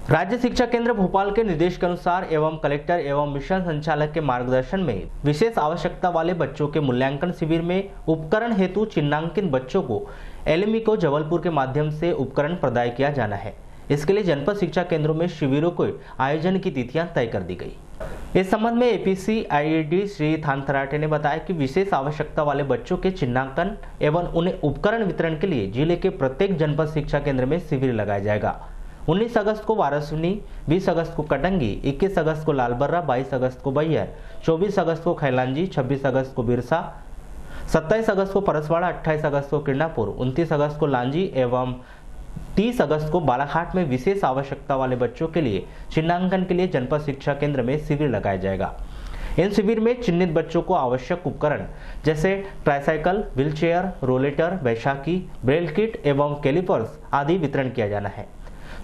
Speaker 2: राज्य शिक्षा केंद्र भोपाल के निर्देश के अनुसार एवं कलेक्टर एवं मिशन संचालक के मार्गदर्शन में विशेष आवश्यकता वाले बच्चों के मूल्यांकन शिविर में उपकरण हेतु चिन्हांकित बच्चों को एलएमई को जबलपुर के माध्यम से उपकरण प्रदाय किया जाना है। इसके लिए जनपद शिक्षा केंद्रों में शिविरों के आयोजन की तिथियां तय कर दी गई। इस संबंध में एपीसी आईडी श्री थानथराटे ने बताया कि विशेष आवश्यकता वाले बच्चों के चिन्हांकन एवं उन्हें उपकरण वितरण के लिए जिले के प्रत्येक जनपद शिक्षा केंद्र में शिविर लगाया जाएगा। 19 अगस्त को वारासिनी, 20 अगस्त को कटंगी, 21 अगस्त को लालबर्रा, 22 अगस्त को बैयर, 24 अगस्त को खैलांजी, 26 अगस्त को बिरसा, 27 अगस्त को परसवाड़ा, 28 अगस्त को किरणापुर, 29 अगस्त को लांजी एवं 30 अगस्त को बालाघाट में विशेष आवश्यकता वाले बच्चों के लिए चिन्हांकन के लिए जनपद शिक्षा केंद्र में शिविर लगाया जाएगा। इन शिविर में चिन्हित बच्चों को आवश्यक उपकरण जैसे tricycle, wheelchair, rollator, Baisakhi, Braille kit एवं कैलिपर्स आदि वितरण किया जाना है।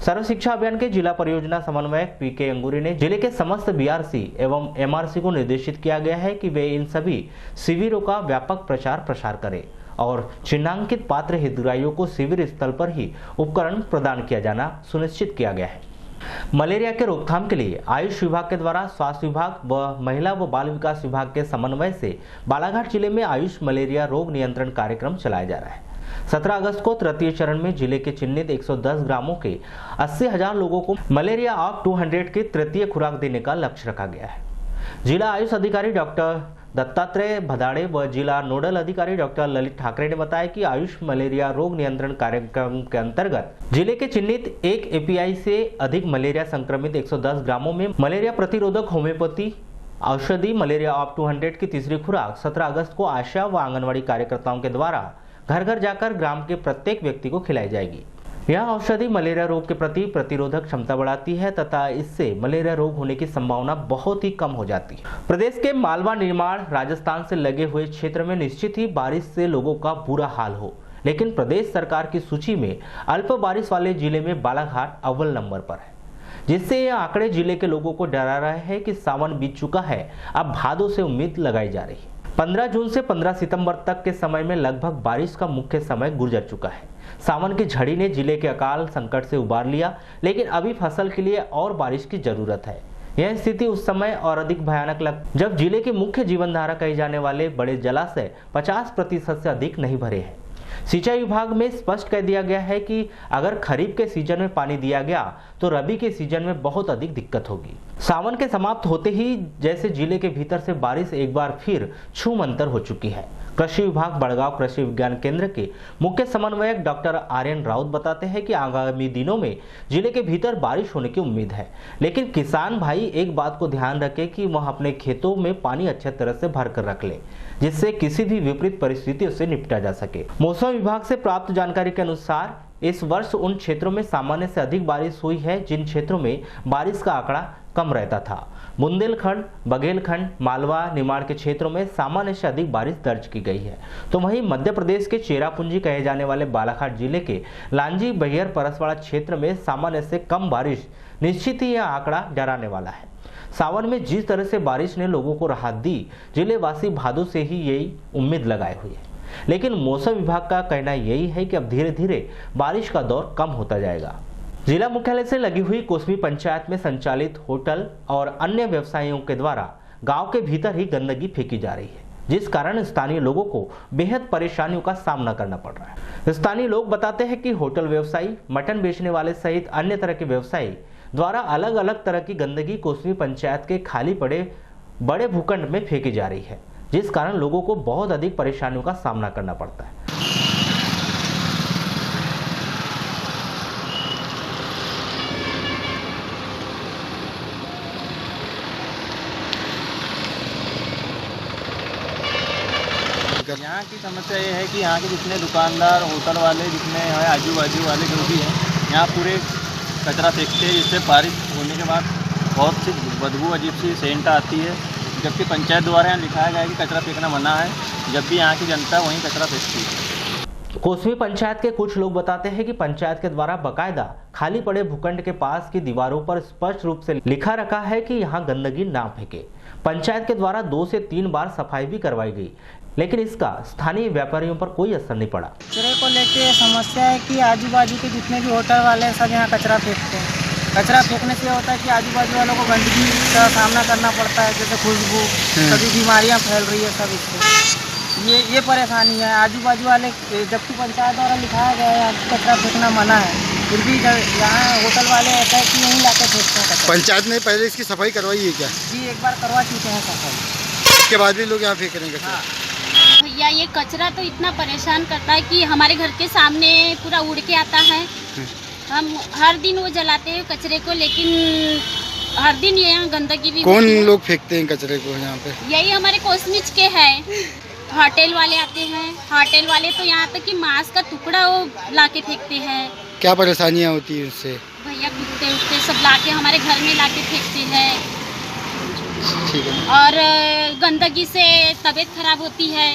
Speaker 2: सर्व शिक्षा अभियान के जिला परियोजना समन्वयक पीके अंगूरी ने जिले के समस्त बीआरसी एवं एमआरसी को निर्देशित किया गया है कि वे इन सभी शिविरों का व्यापक प्रचार प्रसार करें और चिन्हांकित पात्र हितग्राहियों को शिविर स्थल पर ही उपकरण प्रदान किया जाना सुनिश्चित किया गया है। मलेरिया के रोकथाम के लिए आयुष विभाग के द्वारा स्वास्थ्य विभाग व महिला व बाल विकास विभाग के समन्वय से बालाघाट जिले में आयुष मलेरिया रोग नियंत्रण कार्यक्रम चलाया जा रहा है। 17 अगस्त को तृतीय चरण में जिले के चिन्हित 110 ग्रामों के 80,000 लोगों को मलेरिया ऑफ 200 की तृतीय खुराक देने का लक्ष्य रखा गया है। जिला आयुष अधिकारी डॉक्टर दत्तात्रेय भदाड़े व जिला नोडल अधिकारी डॉक्टर ललित ठाकरे ने बताया कि आयुष मलेरिया रोग नियंत्रण कार्यक्रम के अंतर्गत जिले के चिन्हित एक एपीआई से अधिक मलेरिया संक्रमित 110 ग्रामों में मलेरिया प्रतिरोधक होम्योपैथी औषधि मलेरिया ऑफ 200 की तीसरी खुराक 17 अगस्त को आशा व आंगनवाड़ी कार्यकर्ताओं के द्वारा घर घर जाकर ग्राम के प्रत्येक व्यक्ति को खिलाई जाएगी। यह औषधि मलेरिया रोग के प्रति प्रतिरोधक क्षमता बढ़ाती है तथा इससे मलेरिया रोग होने की संभावना बहुत ही कम हो जाती है। प्रदेश के मालवा निर्माण राजस्थान से लगे हुए क्षेत्र में निश्चित ही बारिश से लोगों का बुरा हाल हो, लेकिन प्रदेश सरकार की सूची में अल्प बारिश वाले जिले में बालाघाट अव्वल नंबर पर है, जिससे यह आंकड़े जिले के लोगों को डरा रहे हैं कि सावन बीत चुका है, अब भादों से उम्मीद लगाई जा रही है। 15 जून से 15 सितंबर तक के समय में लगभग बारिश का मुख्य समय गुजर चुका है। सावन की झड़ी ने जिले के अकाल संकट से उबार लिया, लेकिन अभी फसल के लिए और बारिश की जरूरत है। यह स्थिति उस समय और अधिक भयानक जब जिले के मुख्य जीवन धारा कहे जाने वाले बड़े जलाशय 50% से अधिक नहीं भरे हैं। सिंचाई विभाग में स्पष्ट कह दिया गया है कि अगर खरीफ के सीजन में पानी दिया गया तो रबी के सीजन में बहुत अधिक दिक्कत होगी। सावन के समाप्त होते ही जैसे जिले के भीतर से बारिश एक बार फिर छूमंतर हो चुकी है। कृषि विभाग बड़गांव कृषि विज्ञान केंद्र के मुख्य समन्वयक डॉक्टर आर्यन राउत बताते हैं कि आगामी दिनों में जिले के भीतर बारिश होने की उम्मीद है, लेकिन किसान भाई एक बात को ध्यान रखें कि वह अपने खेतों में पानी अच्छे तरह से भर कर रख ले, जिससे किसी भी विपरीत परिस्थितियों से निपटा जा सके। मौसम विभाग से प्राप्त जानकारी के अनुसार इस वर्ष उन क्षेत्रों में सामान्य से अधिक बारिश हुई है जिन क्षेत्रों में बारिश का आंकड़ा कम रहता था। बुंदेलखंड, बघेलखंड, मालवा, निमाड़ के क्षेत्रों में सामान्य से अधिक बारिश दर्ज की गई है। तो वहीं मध्य प्रदेश के चेरापूंजी कहे जाने वाले बालाघाट जिले के लांजी बहियर परसवाड़ा क्षेत्र में सामान्य से कम बारिश निश्चित ही यह आंकड़ा डराने वाला है। सावन में जिस तरह से बारिश ने लोगों को राहत दी, जिले वासी भादों से ही यही उम्मीद लगाए हुए है, लेकिन मौसम विभाग का कहना यही है कि अब धीरे धीरे बारिश का दौर कम होता जाएगा। जिला मुख्यालय से लगी हुई कोसमी पंचायत में संचालित होटल और अन्य व्यवसायियों के द्वारा गांव के भीतर ही गंदगी फेंकी जा रही है, जिस कारण स्थानीय लोगों को बेहद परेशानियों का सामना करना पड़ रहा है। स्थानीय लोग बताते हैं कि होटल व्यवसायी, मटन बेचने वाले सहित अन्य तरह के व्यवसायी द्वारा अलग अलग तरह की गंदगी कोसमी पंचायत के खाली पड़े बड़े भूखंड में फेंकी जा रही है, जिस कारण लोगों को बहुत अधिक परेशानियों का सामना करना पड़ता है।
Speaker 21: यहाँ की समस्या ये है कि यहाँ के जितने दुकानदार, होटल वाले, जितने हैं आजू बाजू वाले जो भी हैं, यहाँ पूरे कचरा फेंकते हैं, जिससे बारिश होने के बाद बहुत सी बदबू, अजीब सी सेंट आती है। जबकि पंचायत द्वारा यहाँ लिखाया गया है कि कचरा फेंकना मना है, जब भी यहाँ की जनता वहीं कचरा फेंकती है।
Speaker 2: कोसमी पंचायत के कुछ लोग बताते हैं कि पंचायत के द्वारा बकायदा खाली पड़े भूखंड के पास की दीवारों पर स्पष्ट रूप से लिखा रखा है कि यहाँ गंदगी ना फेंके। पंचायत के द्वारा 2 से 3 बार सफाई भी करवाई गई, लेकिन इसका स्थानीय व्यापारियों पर कोई असर नहीं पड़ा।
Speaker 14: कचरे को लेके समस्या है कि आजू बाजू के जितने भी होटल वाले हैं सब यहाँ कचरा फेंकते हैं। कचरा फेंकने से होता है कि आजू बाजू वालों को गंदगी का सामना करना पड़ता है, जैसे खुशबू, सभी बीमारियाँ फैल रही है सब इससे। ये परेशानी है। आजू बाजू वाले, जबकि पंचायत द्वारा लिखाया गया है कचरा फेंकना मना है, फिर भी यहाँ होटल वाले ऐसा है कि यहीं लाके फेंकते हैं कचरा।
Speaker 22: पंचायत ने पहले इसकी सफाई करवाई है क्या?
Speaker 14: जी, एक बार करवा चुके हैं सफाई,
Speaker 22: उसके बाद भी लोग यहाँ फेंक रहे हैं।
Speaker 23: भैया ये कचरा तो इतना परेशान करता है कि हमारे घर के सामने पूरा उड़ के आता है। हम हर दिन वो जलाते हैं कचरे को, लेकिन हर दिन यहाँ गंदगी भी।
Speaker 22: कौन लोग फेंकते हैं कचरे को यहाँ पे?
Speaker 23: यही हमारे कोसमीच के हैं, होटल वाले आते हैं। होटल वाले तो यहाँ तक कि मांस का टुकड़ा वो लाके फेंकते हैं।
Speaker 22: क्या परेशानियाँ होती है उससे?
Speaker 23: भैया कुत्ते उठते सब लाके हमारे घर में लाके फेंकते हैं,
Speaker 22: ठीक है।
Speaker 23: और गंदगी से तबीयत खराब होती है।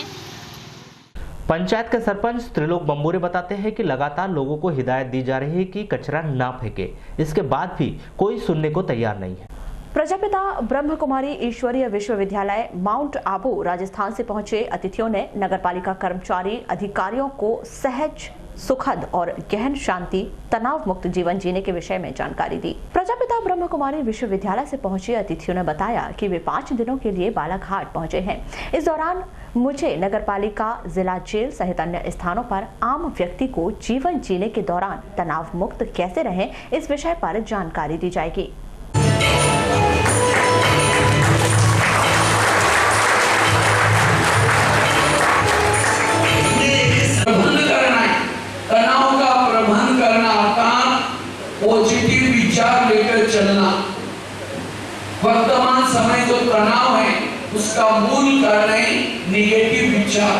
Speaker 2: पंचायत के सरपंच त्रिलोक बंबोरे बताते हैं कि लगातार लोगों को हिदायत दी जा रही है कि कचरा ना फेंके, इसके बाद भी कोई सुनने को तैयार नहीं है।
Speaker 1: प्रजापिता ब्रह्म कुमारी ईश्वरीय विश्वविद्यालय माउंट आबू राजस्थान से पहुंचे अतिथियों ने नगरपालिका कर्मचारी अधिकारियों को सहज, सुखद और गहन शांति, तनाव मुक्त जीवन जीने के विषय में जानकारी दी। प्रजापिता ब्रह्म कुमारी विश्वविद्यालय से पहुंचे अतिथियों ने बताया कि वे 5 दिनों के लिए बालाघाट पहुंचे हैं। इस दौरान मुझे नगरपालिका, जिला जेल सहित अन्य स्थानों पर आम व्यक्ति को जीवन जीने के दौरान तनाव मुक्त कैसे रहें, इस विषय पर जानकारी दी जाएगी।
Speaker 24: तनाव का प्रबंधन करना, काम पॉजिटिव विचार लेकर चलना। वर्तमान समय जो तनाव है उसका मूल कारण है निगेटिव विचार।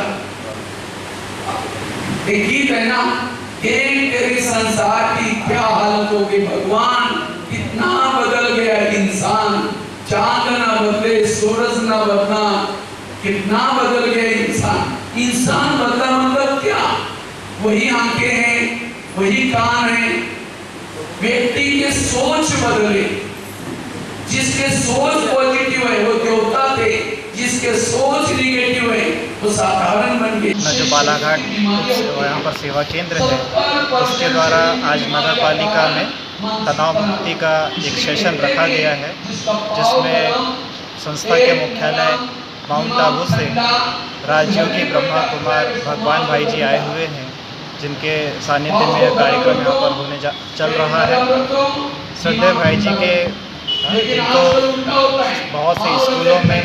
Speaker 24: एक गीत है ना, तेरे संसार की क्या हालत होगी भगवान, कितना बदल गया इंसान। चांद ना बदले, सूरज ना बदला, कितना बदल गया इंसान। इंसान बदला मतलब क्या? वही आंखें हैं, वही कान हैं। व्यक्ति के सोच बदले। जिसके सोच पॉजिटिव है वो देवता थे, जिसके सोच निगेटिव है वो साधारण बन गए।
Speaker 25: जो बालाघाट यहाँ पर सेवा केंद्र है, उसके द्वारा आज नगर पालिका में
Speaker 3: तनाव मुक्ति का एक सेशन रखा गया है, जिसमें संस्था के मुख्यालय माउंट आबू से राजयोगी ब्रह्मा कुमार भगवान भाई जी आए हुए हैं, जिनके सानिध्य में यह कार्यक्रम यहाँ पर होने चल रहा है। श्रद्धेय भाई जी के जिनको बहुत से स्कूलों में,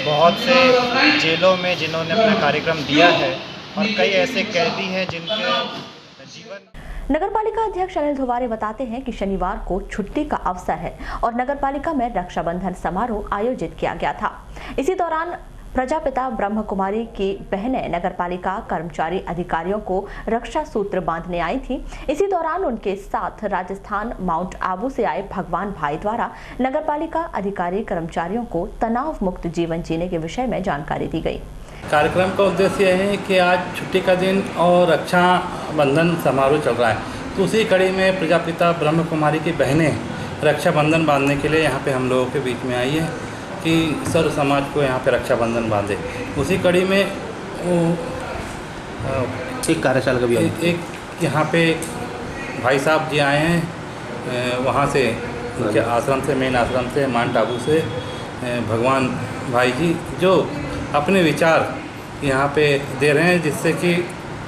Speaker 3: बहुत से जेलों में जिन्होंने अपना कार्यक्रम दिया है, और कई ऐसे कैदी हैं जिनके जीवन।
Speaker 1: नगरपालिका अध्यक्ष अनिल धुवारे बताते हैं कि शनिवार को छुट्टी का अवसर है और नगरपालिका में रक्षाबंधन समारोह आयोजित किया गया था। इसी दौरान प्रजापिता ब्रह्म कुमारी की बहनें नगरपालिका कर्मचारी अधिकारियों को रक्षा सूत्र बांधने आई थी। इसी दौरान उनके साथ राजस्थान माउंट आबू से आए भगवान भाई द्वारा नगरपालिका अधिकारी कर्मचारियों को तनाव मुक्त जीवन जीने के विषय में जानकारी दी गई।
Speaker 4: कार्यक्रम का उद्देश्य यह है कि आज छुट्टी का दिन और रक्षा बंधन समारोह चल रहा है, तो उसी कड़ी में प्रजापिता ब्रह्म कुमारी की बहनें रक्षाबंधन बांधने के लिए यहाँ पे हम लोगों के बीच में आई है कि सर्व समाज को यहाँ पे रक्षाबंधन बांधे। उसी कड़ी में
Speaker 2: एक कार्यशाला का भी
Speaker 4: एक यहाँ पे भाई साहब जी आए हैं, वहाँ से उनके आश्रम से, मेन आश्रम से, माउंट आबू से भगवान भाई जी, जो अपने विचार यहाँ पे दे रहे हैं, जिससे कि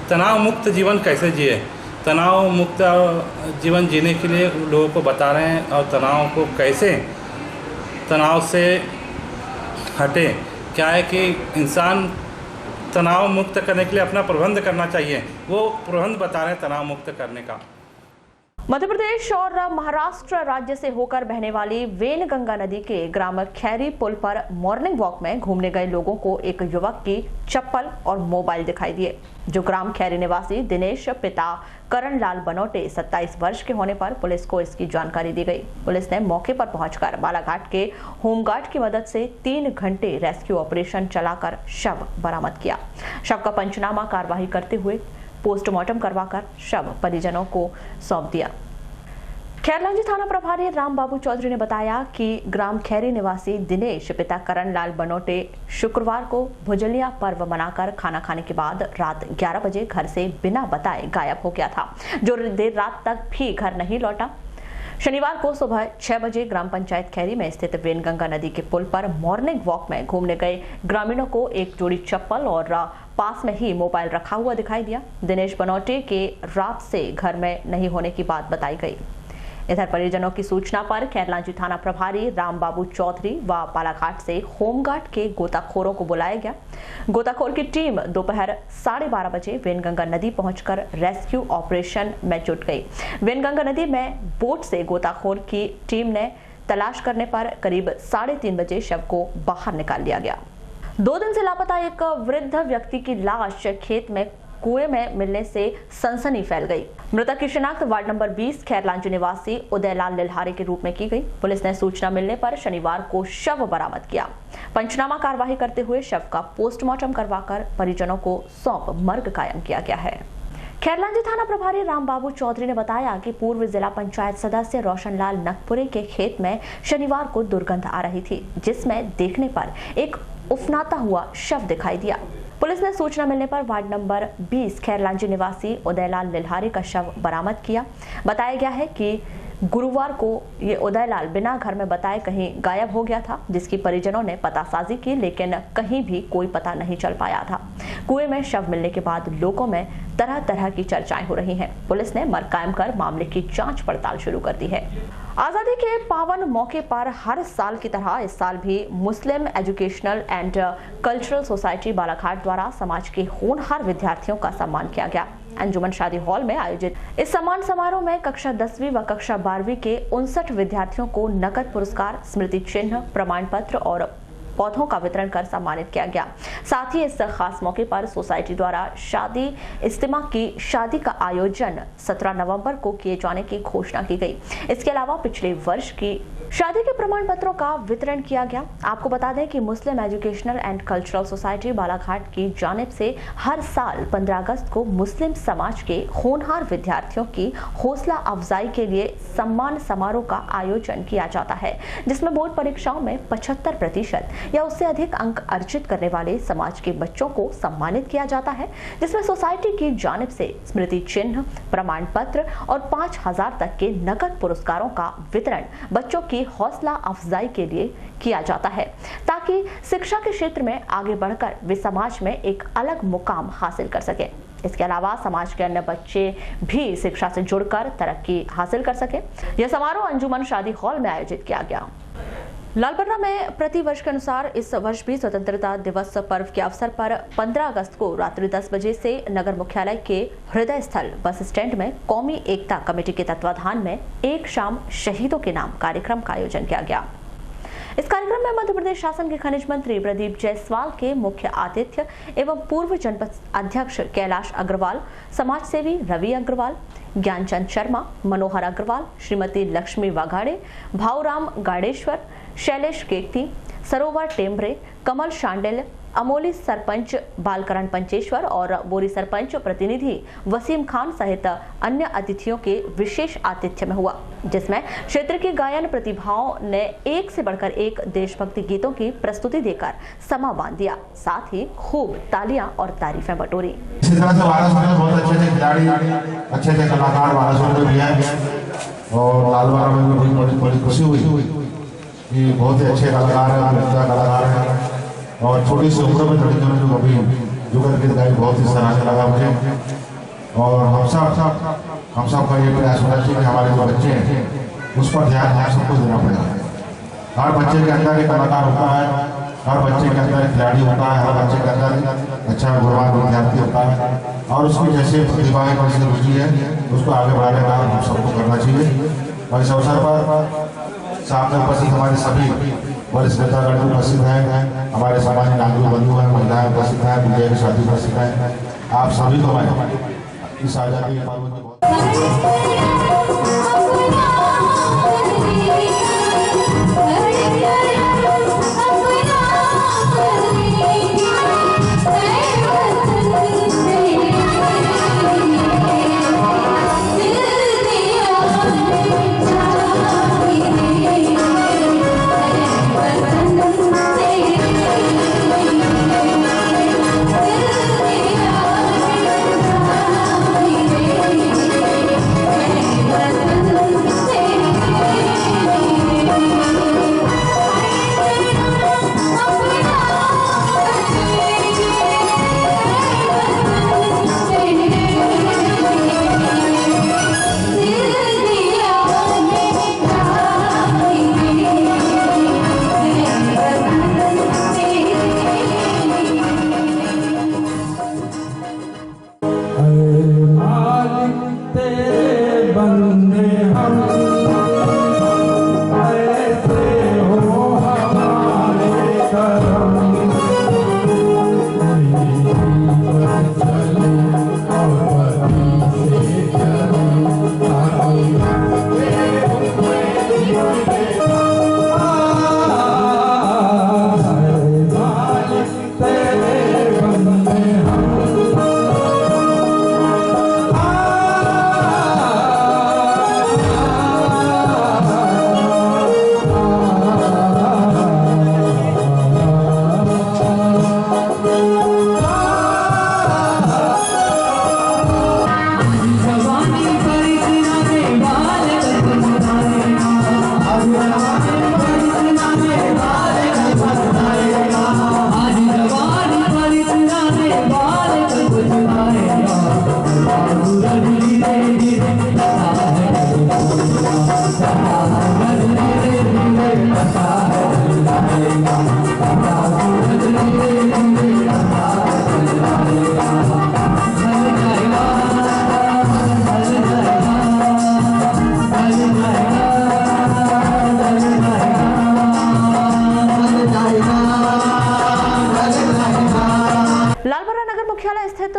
Speaker 4: तनाव मुक्त जीवन कैसे जिए, तनाव मुक्त जीवन जीने के लिए लोगों को बता रहे हैं, और तनाव को कैसे, तनाव से हटे। क्या है कि इंसान तनाव मुक्त करने के लिए अपना प्रबंध करना चाहिए, वो प्रबंध बता रहे हैं तनाव मुक्त करने का।
Speaker 1: मध्य प्रदेश और महाराष्ट्र राज्य से होकर बहने वाली वेनगंगा नदी के ग्राम खैरी पुल पर मॉर्निंग वॉक में घूमने गए लोगों को एक युवक की चप्पल और मोबाइल दिखाई दिए, जो ग्राम खैरी निवासी दिनेश पिता करण लाल बनोटे 27 वर्ष के होने पर पुलिस को इसकी जानकारी दी गई। पुलिस ने मौके पर पहुंचकर बालाघाट के होमगार्ड की मदद से 3 घंटे रेस्क्यू ऑपरेशन चलाकर शव बरामद किया। शव का पंचनामा कार्यवाही करते हुए पोस्टमार्टम करवाकर शव परिजनों को सौंप दिया। खैरलांजी थाना प्रभारी रामबाबू चौधरी ने बताया कि ग्राम खैरी निवासी दिनेश पिता करण लाल बनोटे शुक्रवार को भुजलिया पर्व मनाकर खाना खाने के बाद रात 11 बजे घर से बिना बताए गायब हो गया था, जो देर रात तक भी घर नहीं लौटा। शनिवार को सुबह 6 बजे ग्राम पंचायत खैरी में स्थित वेनगंगा नदी के पुल पर मॉर्निंग वॉक में घूमने गए ग्रामीणों को एक जोड़ी चप्पल और पास में ही मोबाइल रखा हुआ दिखाई दिया। दिनेश बनोटे के रात से घर में नहीं होने की बात बताई गई। इधर परिजनों की सूचना पर खैरलांजी थाना प्रभारी रामबाबू चौधरी व बालाघाट से होमगार्ड के गोताखोरों को बुलाया गया। गोताखोर की टीम दोपहर 12:30 बजे वेनगंगा नदी पहुंचकर रेस्क्यू ऑपरेशन में जुट गई। वेनगंगा नदी में बोट से गोताखोर की टीम ने तलाश करने पर करीब 3:30 बजे शव को बाहर निकाल लिया गया। 2 दिन से लापता एक वृद्ध व्यक्ति की लाश खेत में कुएं में मिलने से सनसनी फैल गई। मृतक की शिनाख्त वार्ड नंबर 20 खैरलांजी निवासी उदयलाल लिल्हारे के रूप में की गई। पुलिस ने सूचना मिलने पर शनिवार को शव बरामद किया। पंचनामा कार्यवाही करते हुए शव का पोस्टमार्टम करवाकर परिजनों को सौंप मर्ग कायम किया गया है। खैरलांजी थाना प्रभारी रामबाबू चौधरी ने बताया कि पूर्व जिला पंचायत सदस्य रोशनलाल नकपुरे के खेत में शनिवार को दुर्गंध आ रही थी, जिसमें देखने पर एक उफनाता हुआ शव दिखाई दिया। पुलिस ने सूचना मिलने पर वार्ड नंबर 20 खैरलांजी निवासी उदयलाल लिल्हारे का शव बरामद किया। बताया गया है कि गुरुवार को ये उदयलाल बिना घर में बताए कहीं गायब हो गया था, जिसकी परिजनों ने पतासाजी की, लेकिन कहीं भी कोई पता नहीं चल पाया था। कुएं में शव मिलने के बाद लोगों में तरह तरह की चर्चाएं हो रही हैं। पुलिस ने मर्ग कायम कर मामले की जांच पड़ताल शुरू कर दी है। आजादी के पावन मौके पर हर साल की तरह इस साल भी Muslim educational and cultural society Balaghat द्वारा समाज के होनहार विद्यार्थियों का सम्मान किया गया। अंजुमन शादी हॉल में आयोजित इस सम्मान समारोह में कक्षा 10वीं व कक्षा 12वीं के 59 विद्यार्थियों को नकद पुरस्कार, स्मृति चिन्ह, प्रमाण पत्र और पौधों का वितरण कर सम्मानित किया गया। साथ ही इस खास मौके पर सोसाइटी द्वारा शादी इज्तिमा की शादी का आयोजन 17 नवंबर को किए जाने की घोषणा की गई। इसके अलावा पिछले वर्ष की शादी के प्रमाण पत्रों का वितरण किया गया। आपको बता दें कि Muslim educational and cultural society Balaghat की जानिब से हर साल 15 अगस्त को मुस्लिम समाज के होनहार विद्यार्थियों की हौसला अफजाई के लिए सम्मान समारोह का आयोजन किया जाता है, जिसमें बोर्ड परीक्षाओं में 75% या उससे अधिक अंक अर्जित करने वाले समाज के बच्चों को सम्मानित किया जाता है, जिसमें सोसाइटी की जानिब से स्मृति चिन्ह, प्रमाण पत्र और 5,000 तक के नकद पुरस्कारों का वितरण बच्चों की हौसला अफजाई के लिए किया जाता है, ताकि शिक्षा के क्षेत्र में आगे बढ़कर वे समाज में एक अलग मुकाम हासिल कर सके। इसके अलावा समाज के अन्य बच्चे भी शिक्षा से जुड़कर तरक्की हासिल कर सके। यह समारोह अंजुमन शादी हॉल में आयोजित किया गया। लालबर्रा में प्रति वर्ष के अनुसार इस वर्ष भी स्वतंत्रता दिवस पर्व के अवसर पर 15 अगस्त को रात्रि 10 बजे से नगर मुख्यालय के हृदय स्थल बस स्टैंड में कौमी एकता कमेटी के तत्वाधान में एक शाम शहीदों के नाम कार्यक्रम का आयोजन किया गया। इस कार्यक्रम में मध्य प्रदेश शासन के खनिज मंत्री प्रदीप जायसवाल के मुख्य आतिथ्य एवं पूर्व जनपद अध्यक्ष कैलाश अग्रवाल, समाज सेवी रवि अग्रवाल, ज्ञानचंद शर्मा, मनोहर अग्रवाल, श्रीमती लक्ष्मी वाघाड़े, भाऊराम गाड़ेश्वर, शैलेश केकती, सरोवर टेम्बरे, कमल शांडिल, अमोली सरपंच बालकरण पंचेश्वर और बोरी सरपंच प्रतिनिधि वसीम खान सहित अन्य अतिथियों के विशेष आतिथ्य में हुआ, जिसमें क्षेत्र की गायन प्रतिभाओं ने एक से बढ़कर एक देशभक्ति गीतों की प्रस्तुति देकर समा बांध दिया। साथ ही खूब तालियां और तारीफें बटोरी।
Speaker 16: इसी तरह से वाराणसी में बहुत अच्छे खिलाड़ी, अच्छे कलाकार वाराणसी में भी हैं और लालबर्रा में भी बड़ी खुशी हुई कि बहुत ही अच्छे कलाकार हैं, नृत्य कलाकार हैं और छोटी सी उम्र में लड़कियों ने जो अभी जुगल गीत गाई, बहुत ही सराहनीय लगा मुझे। और हम सब का ये प्रयास होना चाहिए कि हमारे जो बच्चे हैं उस पर ध्यान हम सबको देना पड़ेगा। हर बच्चे के अंदर एक कलाकार होता है, हर बच्चे के अंदर एक खिलाड़ी होता है, हर बच्चे के अंदर अच्छा गुणवान विद्यार्थी होता है और उसकी जैसे प्रतिभा है, जैसे रुचि है, उसको आगे बढ़ाने का हम सबको करना चाहिए। और इस अवसर पर सामने उपस्थित हमारे सभी वरिष्ठ नेतागण उपस्थित हैं, हमारे सामान्य नागरिक बंधु हैं, महिलाएं उपस्थित हैं, विजय की शादी उपस्थित हैं। आप सभी को मैं इस आज़ादी के पर्व की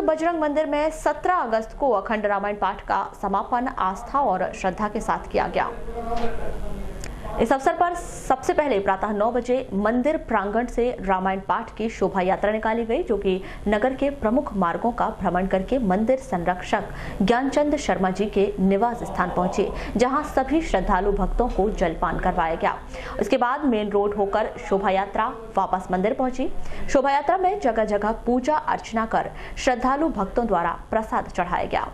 Speaker 1: बजरंग मंदिर में 17 अगस्त को अखंड रामायण पाठ का समापन आस्था और श्रद्धा के साथ किया गया। इस अवसर पर सबसे पहले प्रातः 9 बजे मंदिर प्रांगण से रामायण पाठ की शोभा यात्रा निकाली गई, जो कि नगर के प्रमुख मार्गों का भ्रमण करके मंदिर संरक्षक ज्ञानचंद शर्मा जी के निवास स्थान पहुंचे, जहां सभी श्रद्धालु भक्तों को जलपान करवाया गया। उसके बाद मेन रोड होकर शोभा यात्रा वापस मंदिर पहुंची। शोभा यात्रा में जगह जगह पूजा अर्चना कर श्रद्धालु भक्तों द्वारा प्रसाद चढ़ाया गया।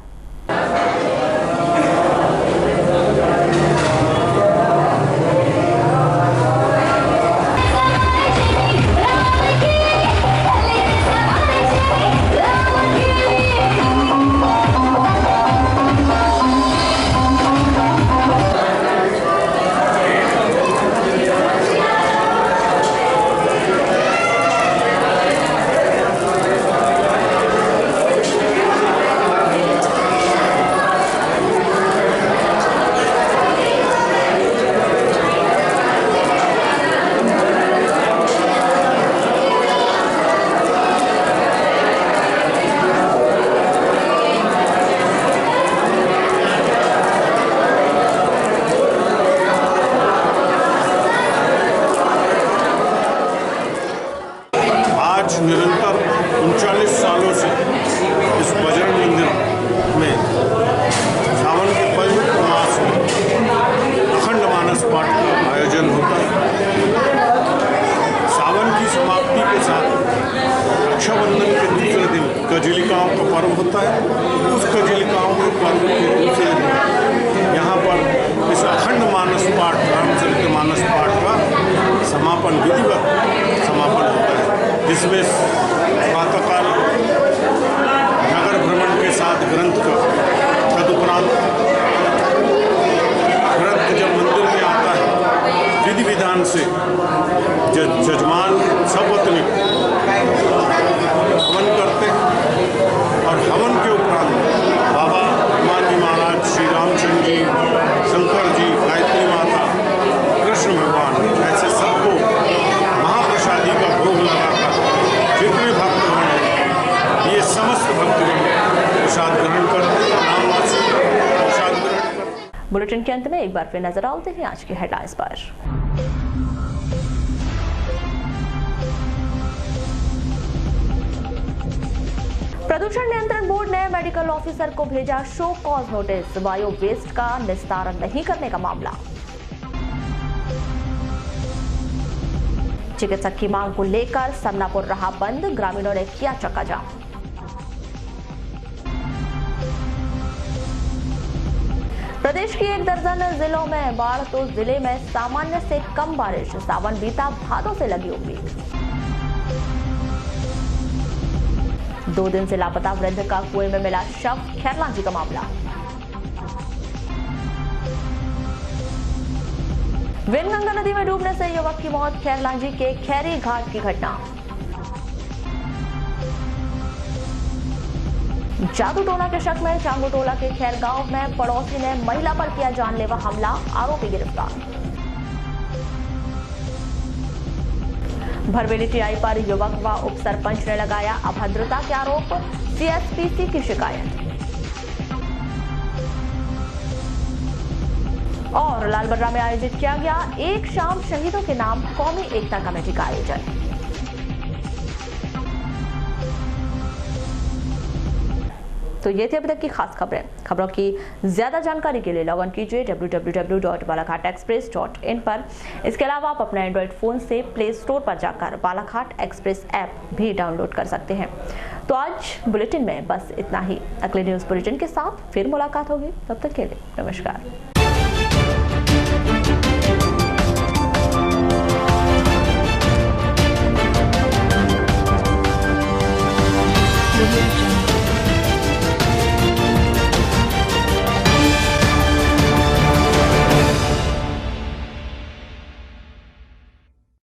Speaker 5: निरंतर 39 सालों से इस बजरंग मंदिर में सावन के पवित्र मास में अखंड मानस पाठ का आयोजन होता है। सावन की समाप्ति के साथ रक्षाबंधन के दूसरे दिन कजलिकाओं का पर्व होता है। उस कजलिकाओं के पर्व के दूसरे दिन यहाँ पर इस अखंड मानस पाठ, रामचरित के मानस पाठ का समापन, विधिवत समापन होता है, जिसमें प्रातःकाल नगर भ्रमण के साथ ग्रंथ का, तदुपरांत ग्रंथ जब मंदिर में आता है विधि विधान से जजमान सपत्नी हवन करते हैं और हवन के उपरांत बाबा हनुमान जी महाराज, श्री रामचंद्र जी, शंकर जी, गायत्री माता, कृष्ण भगवान, ऐसे सबको महाप्रसादी का भोग लगाकर जितने भक्तगण हैं, ये समस्त भक्तगण प्रसाद ग्रहण करते हैं, नामवासी प्रसाद ग्रहण करते हैं।
Speaker 1: बुलेटिन के अंत में एक बार फिर नजर डालते हैं आज के हेडलाइंस पर। प्रदूषण नियंत्रण बोर्ड ने मेडिकल ऑफिसर को भेजा show cause notice, bio waste का निस्तारण नहीं करने का मामला। चिकित्सक की मांग को लेकर समनापुर रहा बंद, ग्रामीणों ने किया चक्का जाम। प्रदेश की 1 दर्जन जिलों में बाढ़ तो जिले में सामान्य से कम बारिश, सावन बीता भादों से लगी उम्मीद। 2 दिन से लापता वृद्ध का कुएं में मिला शव, खैरलांजी का मामला। वेनगंगा नदी में डूबने से युवक की मौत, खैरलांजी के खैरी घाट की घटना। जादू टोना के शक में चांगू टोला के खैर गांव में पड़ोसी ने महिला पर किया जानलेवा हमला, आरोपी गिरफ्तार। भरवेली टीआई पर युवक व उप सरपंच ने लगाया अभद्रता के आरोप, सीएसपीसी की शिकायत। और लालबर्रा में आयोजित किया गया एक शाम शहीदों के नाम कौमी एकता कमेटी का आयोजन। तो ये थी अभी तक की खास खबरें। खबरों की ज्यादा जानकारी के लिए लॉग इन कीजिए www.balaghatexpress.in पर। इसके अलावा आप अपने एंड्रॉइड फोन से प्ले स्टोर पर जाकर बालाघाट एक्सप्रेस ऐप भी डाउनलोड कर सकते हैं। तो आज बुलेटिन में बस इतना ही। अगले न्यूज बुलेटिन के साथ फिर मुलाकात होगी, तब तक के लिए नमस्कार।